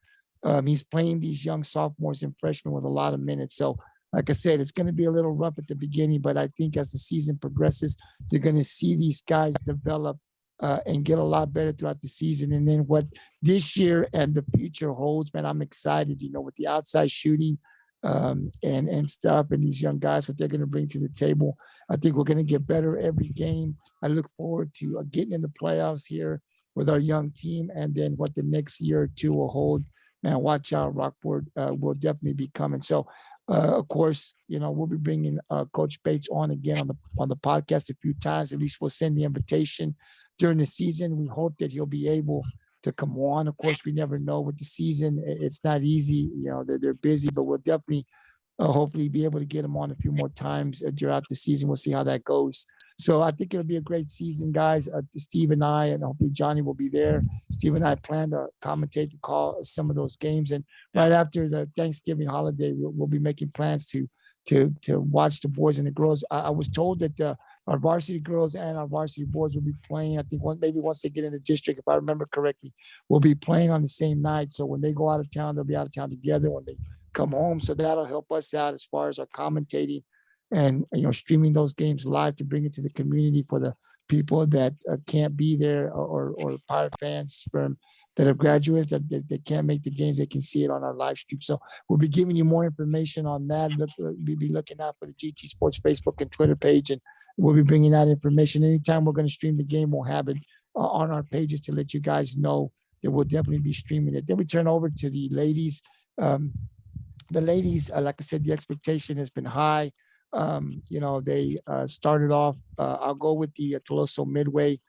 he's playing these young sophomores and freshmen with a lot of minutes. So, like I said, it's going to be a little rough at the beginning, but I think as the season progresses, you're going to see these guys develop and get a lot better throughout the season. And then what this year and the future holds, man, I'm excited, with the outside shooting and stuff, and these young guys, what they're going to bring to the table. I think we're going to get better every game. I look forward to getting in the playoffs here with our young team, and then what the next year or two will hold. Man, watch out, Rockport will definitely be coming. So, of course, we'll be bringing Coach Bates on again on the podcast a few times. At least we'll send the invitation during the season. We hope that he'll be able to come on. Of course, we never know with the season. It's not easy. They're busy, but we'll definitely hopefully be able to get him on a few more times throughout the season. We'll see how that goes. So I think it'll be a great season, guys. Steve and I, and hopefully Johnny will be there. Steve and I plan to commentate and call some of those games. And right after the Thanksgiving holiday, we'll be making plans to watch the boys and the girls. I was told that our varsity girls and our varsity boys will be playing. I think maybe once they get in the district, if I remember correctly, we'll be playing on the same night. So when they go out of town, they'll be out of town together when they come home. So that'll help us out as far as our commentating and streaming those games live to bring it to the community for the people that can't be there or Pirate fans that have graduated that can't make the games. They can see it on our live stream. So we'll be giving you more information on that. We'll be looking out for the GT Sports Facebook and Twitter page, and we'll be bringing that information. Anytime we're going to stream the game, we'll have it on our pages to let you guys know that we'll definitely be streaming it. Then we turn over to the ladies. The ladies, like I said, the expectation has been high. They started off. I'll go with the Toloso Midway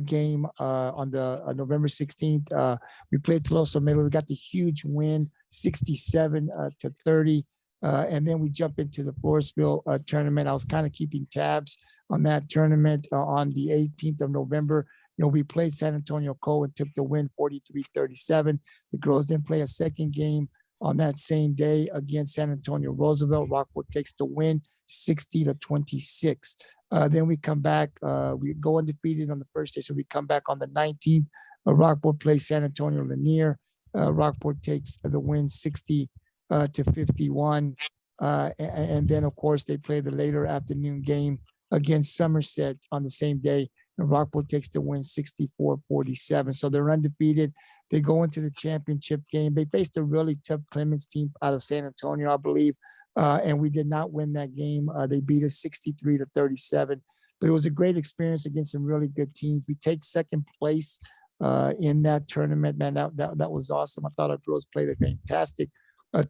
game on the November 16th. We played Toloso Midway. We got the huge win, 67-30. And then we jump into the Floresville tournament. I was kind of keeping tabs on that tournament on the 18th of November. We played San Antonio Cove and took the win 43-37. The girls didn't play a second game on that same day against San Antonio Roosevelt. Rockport takes the win 60-26. Then we come back. We go undefeated on the first day. So we come back on the 19th. Rockport plays San Antonio Lanier. Rockport takes the win 60-51. And then, of course, they play the later afternoon game against Somerset on the same day. And Rockport takes the win 64-47. So they're undefeated. They go into the championship game. They faced a really tough Clemens team out of San Antonio, I believe. And we did not win that game. They beat us 63-37. But it was a great experience against some really good teams. We take second place in that tournament. Man, that was awesome. I thought our girls played a fantastic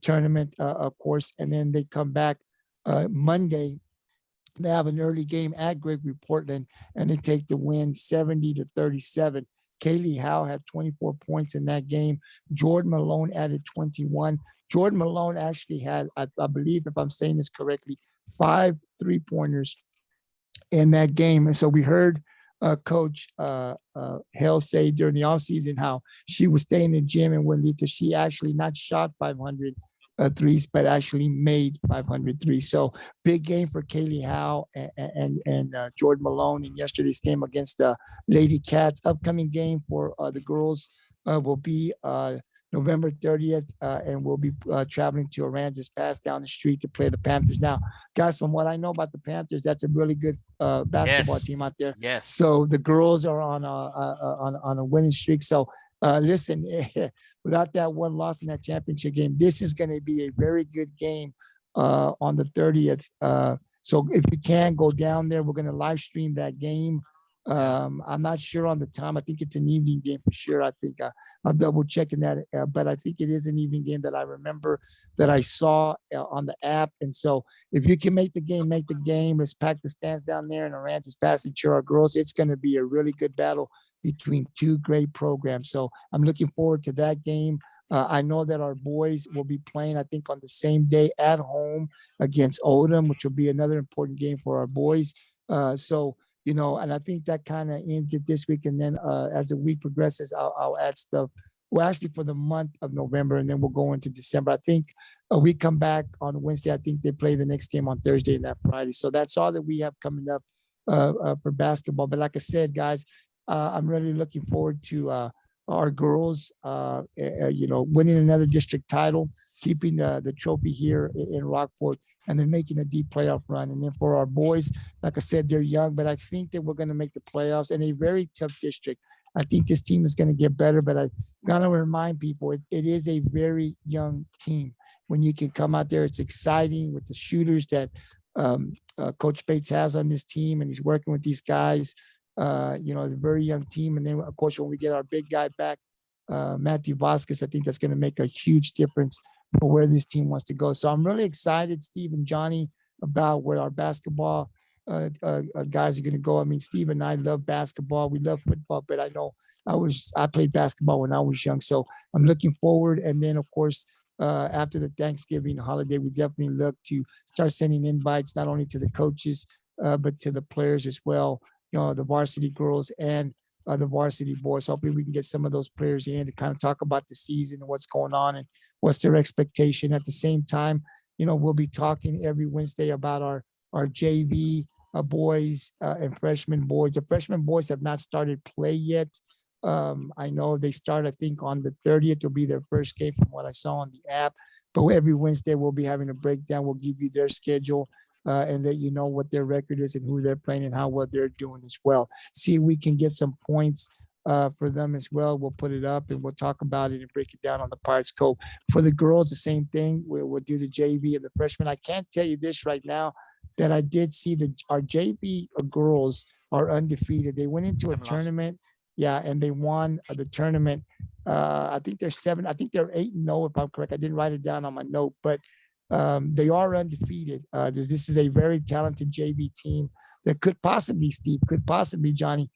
tournament, of course. And then they come back Monday. They have an early game at Gregory Portland, and they take the win 70-37. Kaylee Howe had 24 points in that game. Jordan Malone added 21. Jordan Malone actually had, I believe, if I'm saying this correctly, 5 3-pointers in that game. And so we heard Coach Hale say during the offseason how she was staying in the gym and wouldn't leave till she actually not shot 500 threes, but actually made 500 threes. So big game for Kaylee Howe and Jordan Malone in yesterday's game against the Lady Cats. Upcoming game for the girls will be November 30th, and we'll be traveling to Aransas Pass down the street to play the Panthers. Now, guys, from what I know about the Panthers, that's a really good basketball team out there. Yes. So the girls are on a winning streak. So listen, without that one loss in that championship game, this is going to be a very good game on the 30th. So if you can go down there, we're going to live stream that game. I'm not sure on the time. I think it's an evening game for sure. I think I'm double checking that, but I think it is an evening game that I remember that I saw on the app. And so if you can make the game, make the game. Let's pack the stands down there in Aransas Pass and cheer our girls. It's going to be a really good battle between two great programs. So I'm looking forward to that game. I know that our boys will be playing, I think, on the same day at home against Oldham, which will be another important game for our boys. So, and I think that kind of ends it this week. And then as the week progresses, I'll add stuff. Well, actually, for the month of November, and then we'll go into December. I think we come back on Wednesday. I think they play the next game on Thursday and that Friday. So that's all that we have coming up for basketball. But like I said, guys, I'm really looking forward to our girls, winning another district title, keeping the trophy here in Rockport, and then making a deep playoff run. And then for our boys, like I said, they're young, but I think that we're going to make the playoffs in a very tough district. I think this team is going to get better, but I got to remind people it is a very young team. When you can come out there, it's exciting with the shooters that Coach Bates has on this team, and he's working with these guys. A very young team. And then, of course, when we get our big guy back, Matthew Vasquez, I think that's going to make a huge difference for where this team wants to go. So I'm really excited, Steve and Johnny, about where our basketball guys are going to go. I mean, Steve and I love basketball. We love football, but I know I played basketball when I was young. So I'm looking forward. And then, of course, after the Thanksgiving holiday, we definitely look to start sending invites not only to the coaches, but to the players as well. The varsity girls and the varsity boys. Hopefully we can get some of those players in to kind of talk about the season and what's going on and what's their expectation. At the same time, we'll be talking every Wednesday about our JV boys and freshman boys. The freshman boys have not started play yet. I know they start, I think, on the 30th will be their first game from what I saw on the app. But every Wednesday we'll be having a breakdown. We'll give you their schedule. And let you know what their record is and who they're playing and how well they're doing as well. See if we can get some points for them as well. We'll put it up and we'll talk about it and break it down on the Pirates Cove. For the girls, the same thing. We'll do the JV and the freshmen. I can't tell you this right now that I did see our JV girls are undefeated. They went into a tournament. Yeah, and they won the tournament. I think they're 7. I think they're 8-0 if I'm correct. I didn't write it down on my note, but they are undefeated. This is a very talented JV team that could possibly, Steve, Johnny,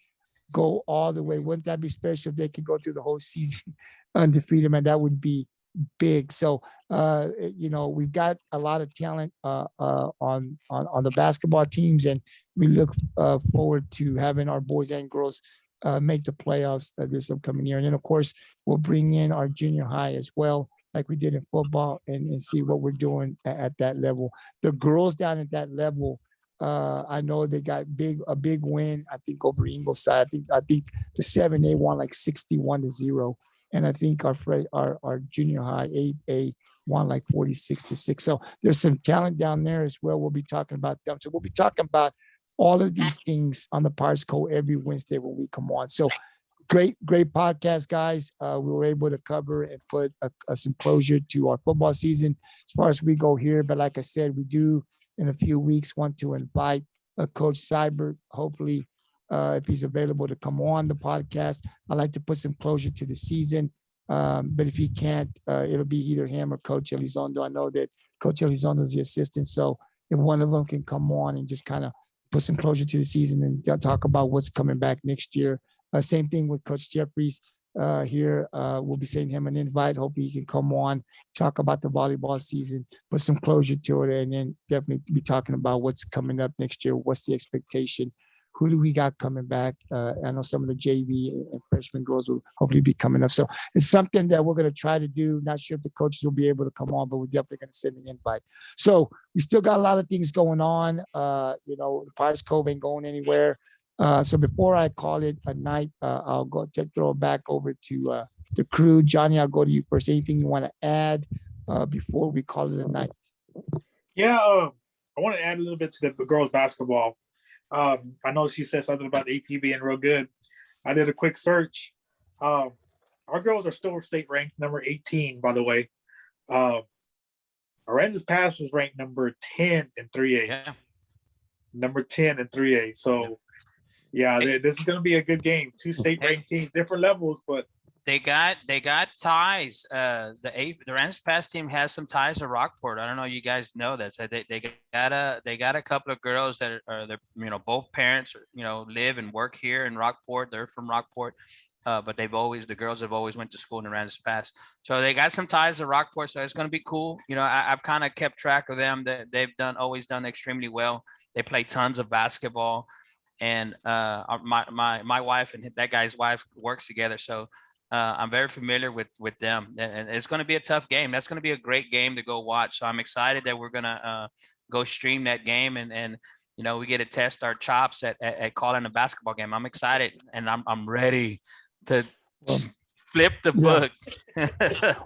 go all the way. Wouldn't that be special if they could go through the whole season undefeated, man? That would be big. So, we've got a lot of talent on the basketball teams, and we look forward to having our boys and girls make the playoffs this upcoming year. And then, of course, we'll bring in our junior high as well, like we did in football, and see what we're doing at that level. The girls down at that level, I know they got a big win, I think, over Ingleside. I think the 7A won like 61-0. And I think our junior high 8A won like 46-6. So there's some talent down there as well. We'll be talking about them. So we'll be talking about all of these things on the Pirates Code every Wednesday when we come on. So great podcast, guys. We were able to cover and put some closure to our football season as far as we go here. But like I said, we do in a few weeks want to invite Coach Seibert, hopefully, if he's available to come on the podcast. I'd like to put some closure to the season. But if he can't, it'll be either him or Coach Elizondo. I know that Coach Elizondo is the assistant. So if one of them can come on and just kind of put some closure to the season and talk about what's coming back next year. Same thing with Coach Jeffries here. We'll be sending him an invite. Hopefully he can come on, talk about the volleyball season, put some closure to it, and then definitely be talking about what's coming up next year. What's the expectation? Who do we got coming back? I know some of the JV and freshman girls will hopefully be coming up. So it's something that we're going to try to do. Not sure if the coaches will be able to come on, but we're definitely going to send an invite. So we still got a lot of things going on. The Pirates Cove ain't going anywhere. So before I call it a night, I'll throw it back over to the crew. Johnny, I'll go to you first. Anything you want to add before we call it a night? Yeah, I want to add a little bit to the girls basketball. I noticed you said something about AP being real good. I did a quick search. Our girls are still state ranked number 18, by the way. Aransas Pass is ranked number 10 in 3A. Yeah. Number 10 in 3A. So, yeah, this is going to be a good game. 2 state ranked teams, different levels, but they got ties. The Aransas Pass team has some ties to Rockport. I don't know, you guys know that. So they got a couple of girls that are both parents live and work here in Rockport. They're from Rockport. but the girls have always went to school in Aransas Pass. So they got some ties to Rockport. So it's going to be cool. I've kind of kept track of them. That they've always done extremely well. They play tons of basketball, and my wife and that guy's wife works together. So I'm very familiar with them, and it's going to be a tough game. That's going to be a great game to go watch. So I'm excited that we're going to go stream that game, and we get to test our chops at calling a basketball game. I'm excited, and I'm ready to flip the book.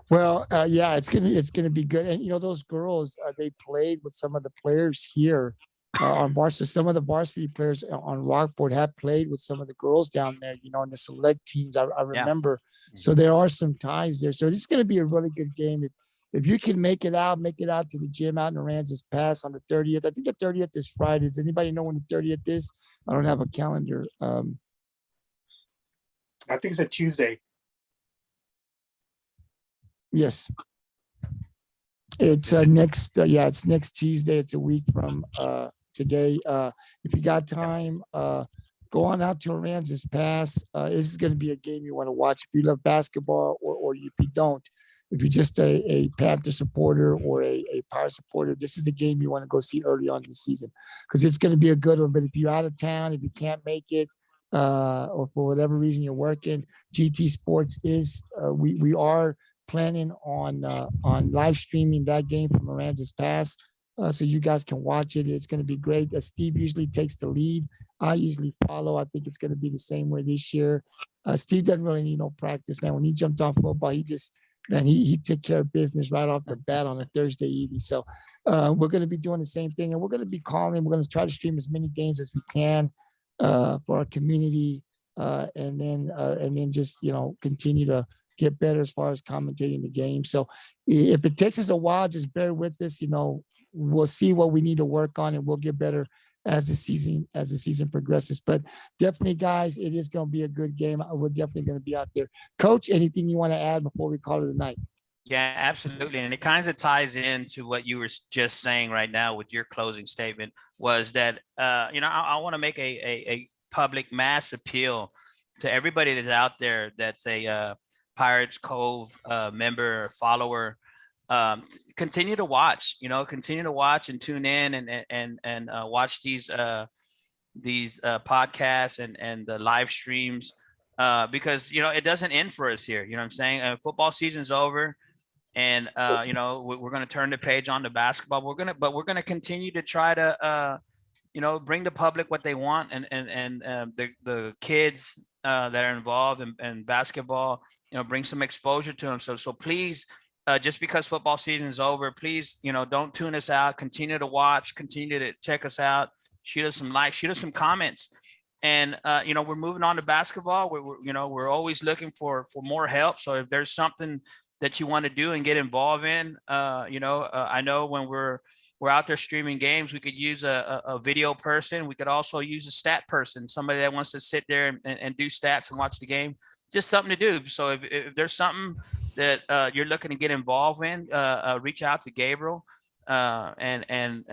Well, yeah, it's gonna be good. And those girls, they played with some of the players here on varsity. Some of the varsity players on Rockport have played with some of the girls down there. In the select teams. I remember. So there are some ties there. So this is gonna be a really good game. If you can make it out to the gym out in Aransas Pass on the 30th. I think the 30th is Friday. Does anybody know when the 30th is? I don't have a calendar. I think it's a Tuesday. Yes. It's it's next Tuesday. It's a week from today. If you got time, go on out to Aransas Pass. This is going to be a game you want to watch if you love basketball, or if you don't. If you're just a Panther supporter or a Pirate supporter, this is the game you want to go see early on in the season, because it's going to be a good one. But if you're out of town, if you can't make it, or for whatever reason you're working, GT Sports is we are planning on live streaming that game from Aransas Pass, so you guys can watch it. It's going to be great. Steve usually takes the lead. I usually follow. I think it's going to be the same way this year. Steve doesn't really need no practice, man. When he jumped off football, he took care of business right off the bat on a Thursday evening. So we're going to be doing the same thing, and we're going to be calling. We're going to try to stream as many games as we can for our community, and then just continue to get better as far as commentating the game. So if it takes us a while, just bear with us. We'll see what we need to work on, and we'll get better as the season progresses. But definitely, guys, it is going to be a good game. We're definitely going to be out there. Coach, anything you want to add before we call it a night? Yeah, absolutely. And it kind of ties into what you were just saying right now with your closing statement, was that, I want to make a public mass appeal to everybody that's out there that's a Pirates Cove member or follower. Continue to watch and tune in and watch these podcasts and the live streams, because it doesn't end for us here. I'm saying? Football season's over, and we're going to turn the page on to basketball. We're going to continue to try to bring the public what they want, and the kids that are involved in basketball, bring some exposure to them. So please, just because football season is over, please, don't tune us out. Continue to watch, continue to check us out, shoot us some likes, shoot us some comments. And, we're moving on to basketball. We're always looking for more help. So if there's something that you want to do and get involved in, I know when we're out there streaming games, we could use a video person. We could also use a stat person, somebody that wants to sit there and do stats and watch the game. Just something to do. So if there's something that you're looking to get involved in, reach out to Gabriel, and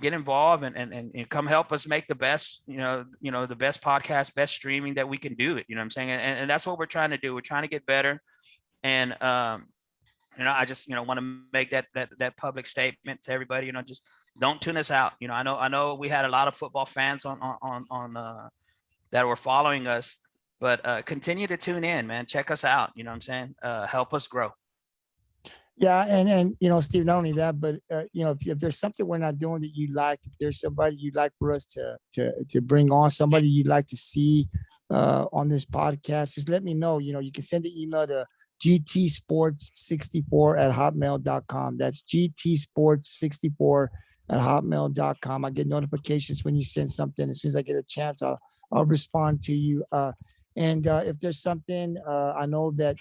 get involved and come help us make the best, the best podcast, best streaming that we can do it. You know what I'm saying? And that's what we're trying to do. We're trying to get better. And, I just, want to make that public statement to everybody, just don't tune us out. I know we had a lot of football fans on that were following us, but continue to tune in, man. Check us out. You know what I'm saying? Help us grow. Yeah. And Steve, not only that, but, if there's something we're not doing that you like, if there's somebody you'd like for us to bring on, somebody you'd like to see on this podcast, just let me know. You can send the email to gtsports64@hotmail.com. That's gtsports64@hotmail.com. I get notifications when you send something. As soon as I get a chance, I'll respond to you. And if there's something, I know that,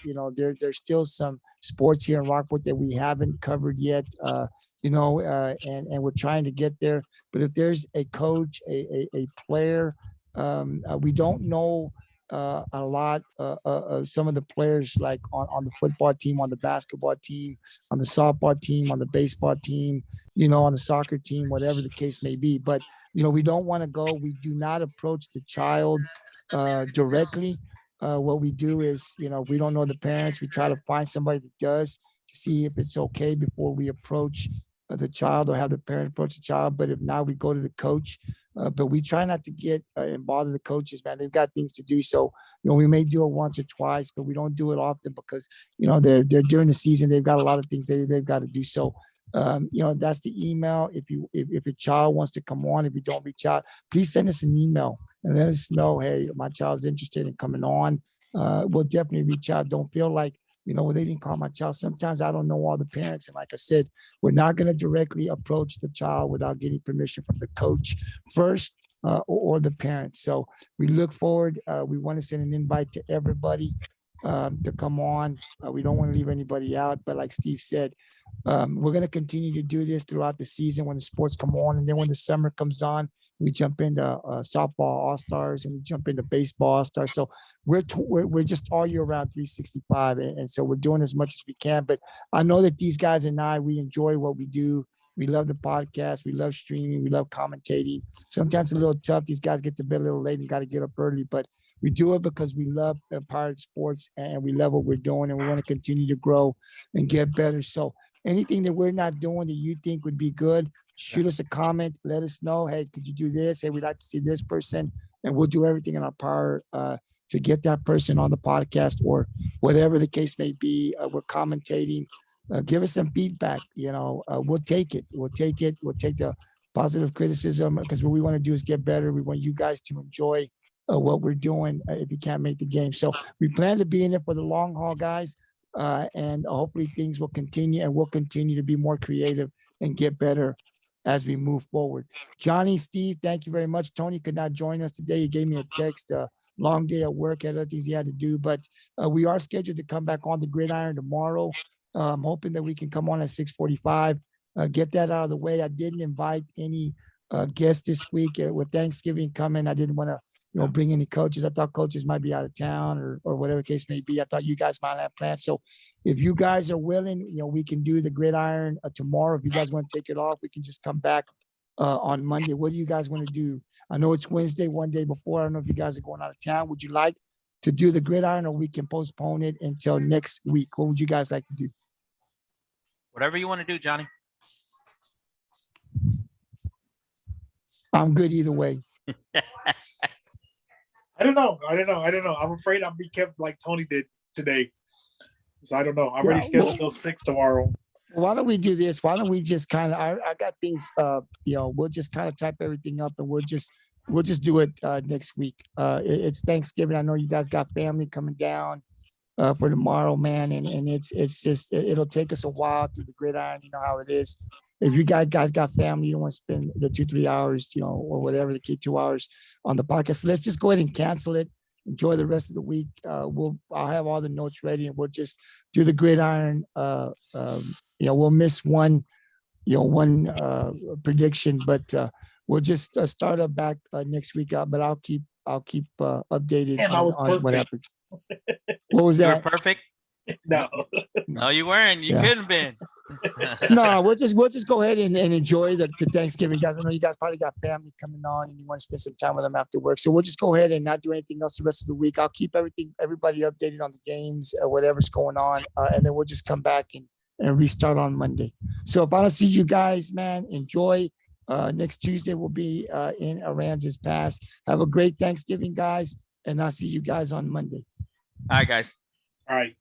there's still some sports here in Rockport that we haven't covered yet, and we're trying to get there. But if there's a coach, a player, we don't know a lot of some of the players, like on the football team, on the basketball team, on the softball team, on the baseball team, on the soccer team, whatever the case may be. But, we don't want to go. We do not approach the child directly. what we do is, we don't know the parents. We try to find somebody that does to see if it's okay before we approach the child or have the parent approach the child. But if not, we go to the coach. But we try not to get and bother the coaches, man. They've got things to do. So, we may do it once or twice, but we don't do it often because, they're during the season. They've got a lot of things they've got to do. So, that's the email. If your child wants to come on, if you don't reach out, please send us an email and let us know, hey, my child's interested in coming on. We'll definitely reach out. Don't feel like, they didn't call my child. Sometimes I don't know all the parents. And like I said, we're not going to directly approach the child without getting permission from the coach first or the parents. So we look forward. We want to send an invite to everybody to come on. We don't want to leave anybody out. But like Steve said, we're going to continue to do this throughout the season when the sports come on. And then when the summer comes on, we jump into softball all-stars and we jump into baseball all-stars. So we're just all year round 365. And so we're doing as much as we can. But I know that these guys and I, we enjoy what we do. We love the podcast. We love streaming. We love commentating. Sometimes it's a little tough. These guys get to bed a little late and got to get up early. But we do it because we love Pirate sports and we love what we're doing. And we want to continue to grow and get better. So anything that we're not doing that you think would be good, shoot us a comment. Let us know. Hey, could you do this? Hey, we'd like to see this person. And we'll do everything in our power to get that person on the podcast or whatever the case may be. We're commentating. Give us some feedback. We'll take it. We'll take it. We'll take the positive criticism because what we want to do is get better. We want you guys to enjoy what we're doing if you can't make the game. So we plan to be in it for the long haul, guys. And hopefully things will continue and we'll continue to be more creative and get better as we move forward. Johnny, Steve, thank you very much. Tony could not join us today. He gave me a text, long day at work, had other things he had to do, but we are scheduled to come back on the gridiron tomorrow. I'm hoping that we can come on at 6:45, get that out of the way. I didn't invite any guests this week with Thanksgiving coming. I didn't want to, bring any coaches. I thought coaches might be out of town or whatever the case may be. I thought you guys might have plans. So if you guys are willing, we can do the gridiron tomorrow. If you guys want to take it off, we can just come back on Monday. What do you guys want to do? I know it's Wednesday, one day before. I don't know if you guys are going out of town. Would you like to do the gridiron or we can postpone it until next week? What would you guys like to do? Whatever you want to do, Johnny. I'm good either way. I don't know. I'm afraid I'll be kept like Tony did today. So I don't know. I'm already scheduled till 6 tomorrow. Why don't we do this? Why don't we just kind of, I got things, we'll just kind of type everything up and we'll just do it next week. It's Thanksgiving. I know you guys got family coming down for tomorrow, man. And it's just, it'll take us a while through the gridiron. You know how it is. If you guys got family, you don't want to spend the 2-3 hours, or whatever the key 2 hours on the podcast. So let's just go ahead and cancel it. Enjoy the rest of the week. I'll have all the notes ready and we'll just do the gridiron. We'll miss one prediction, but we'll just start up back next week. But I'll keep updated on what happens. What was that? You're perfect. No, you weren't. You couldn't have been. No, we'll just go ahead and enjoy the Thanksgiving, guys. I know you guys probably got family coming on and you want to spend some time with them after work. So we'll just go ahead and not do anything else the rest of the week. I'll keep everybody updated on the games, whatever's going on. And then we'll just come back and restart on Monday. So if I don't see you guys, man, enjoy. Next Tuesday we'll be in Aransas Pass. Have a great Thanksgiving, guys. And I'll see you guys on Monday. All right, guys. All right.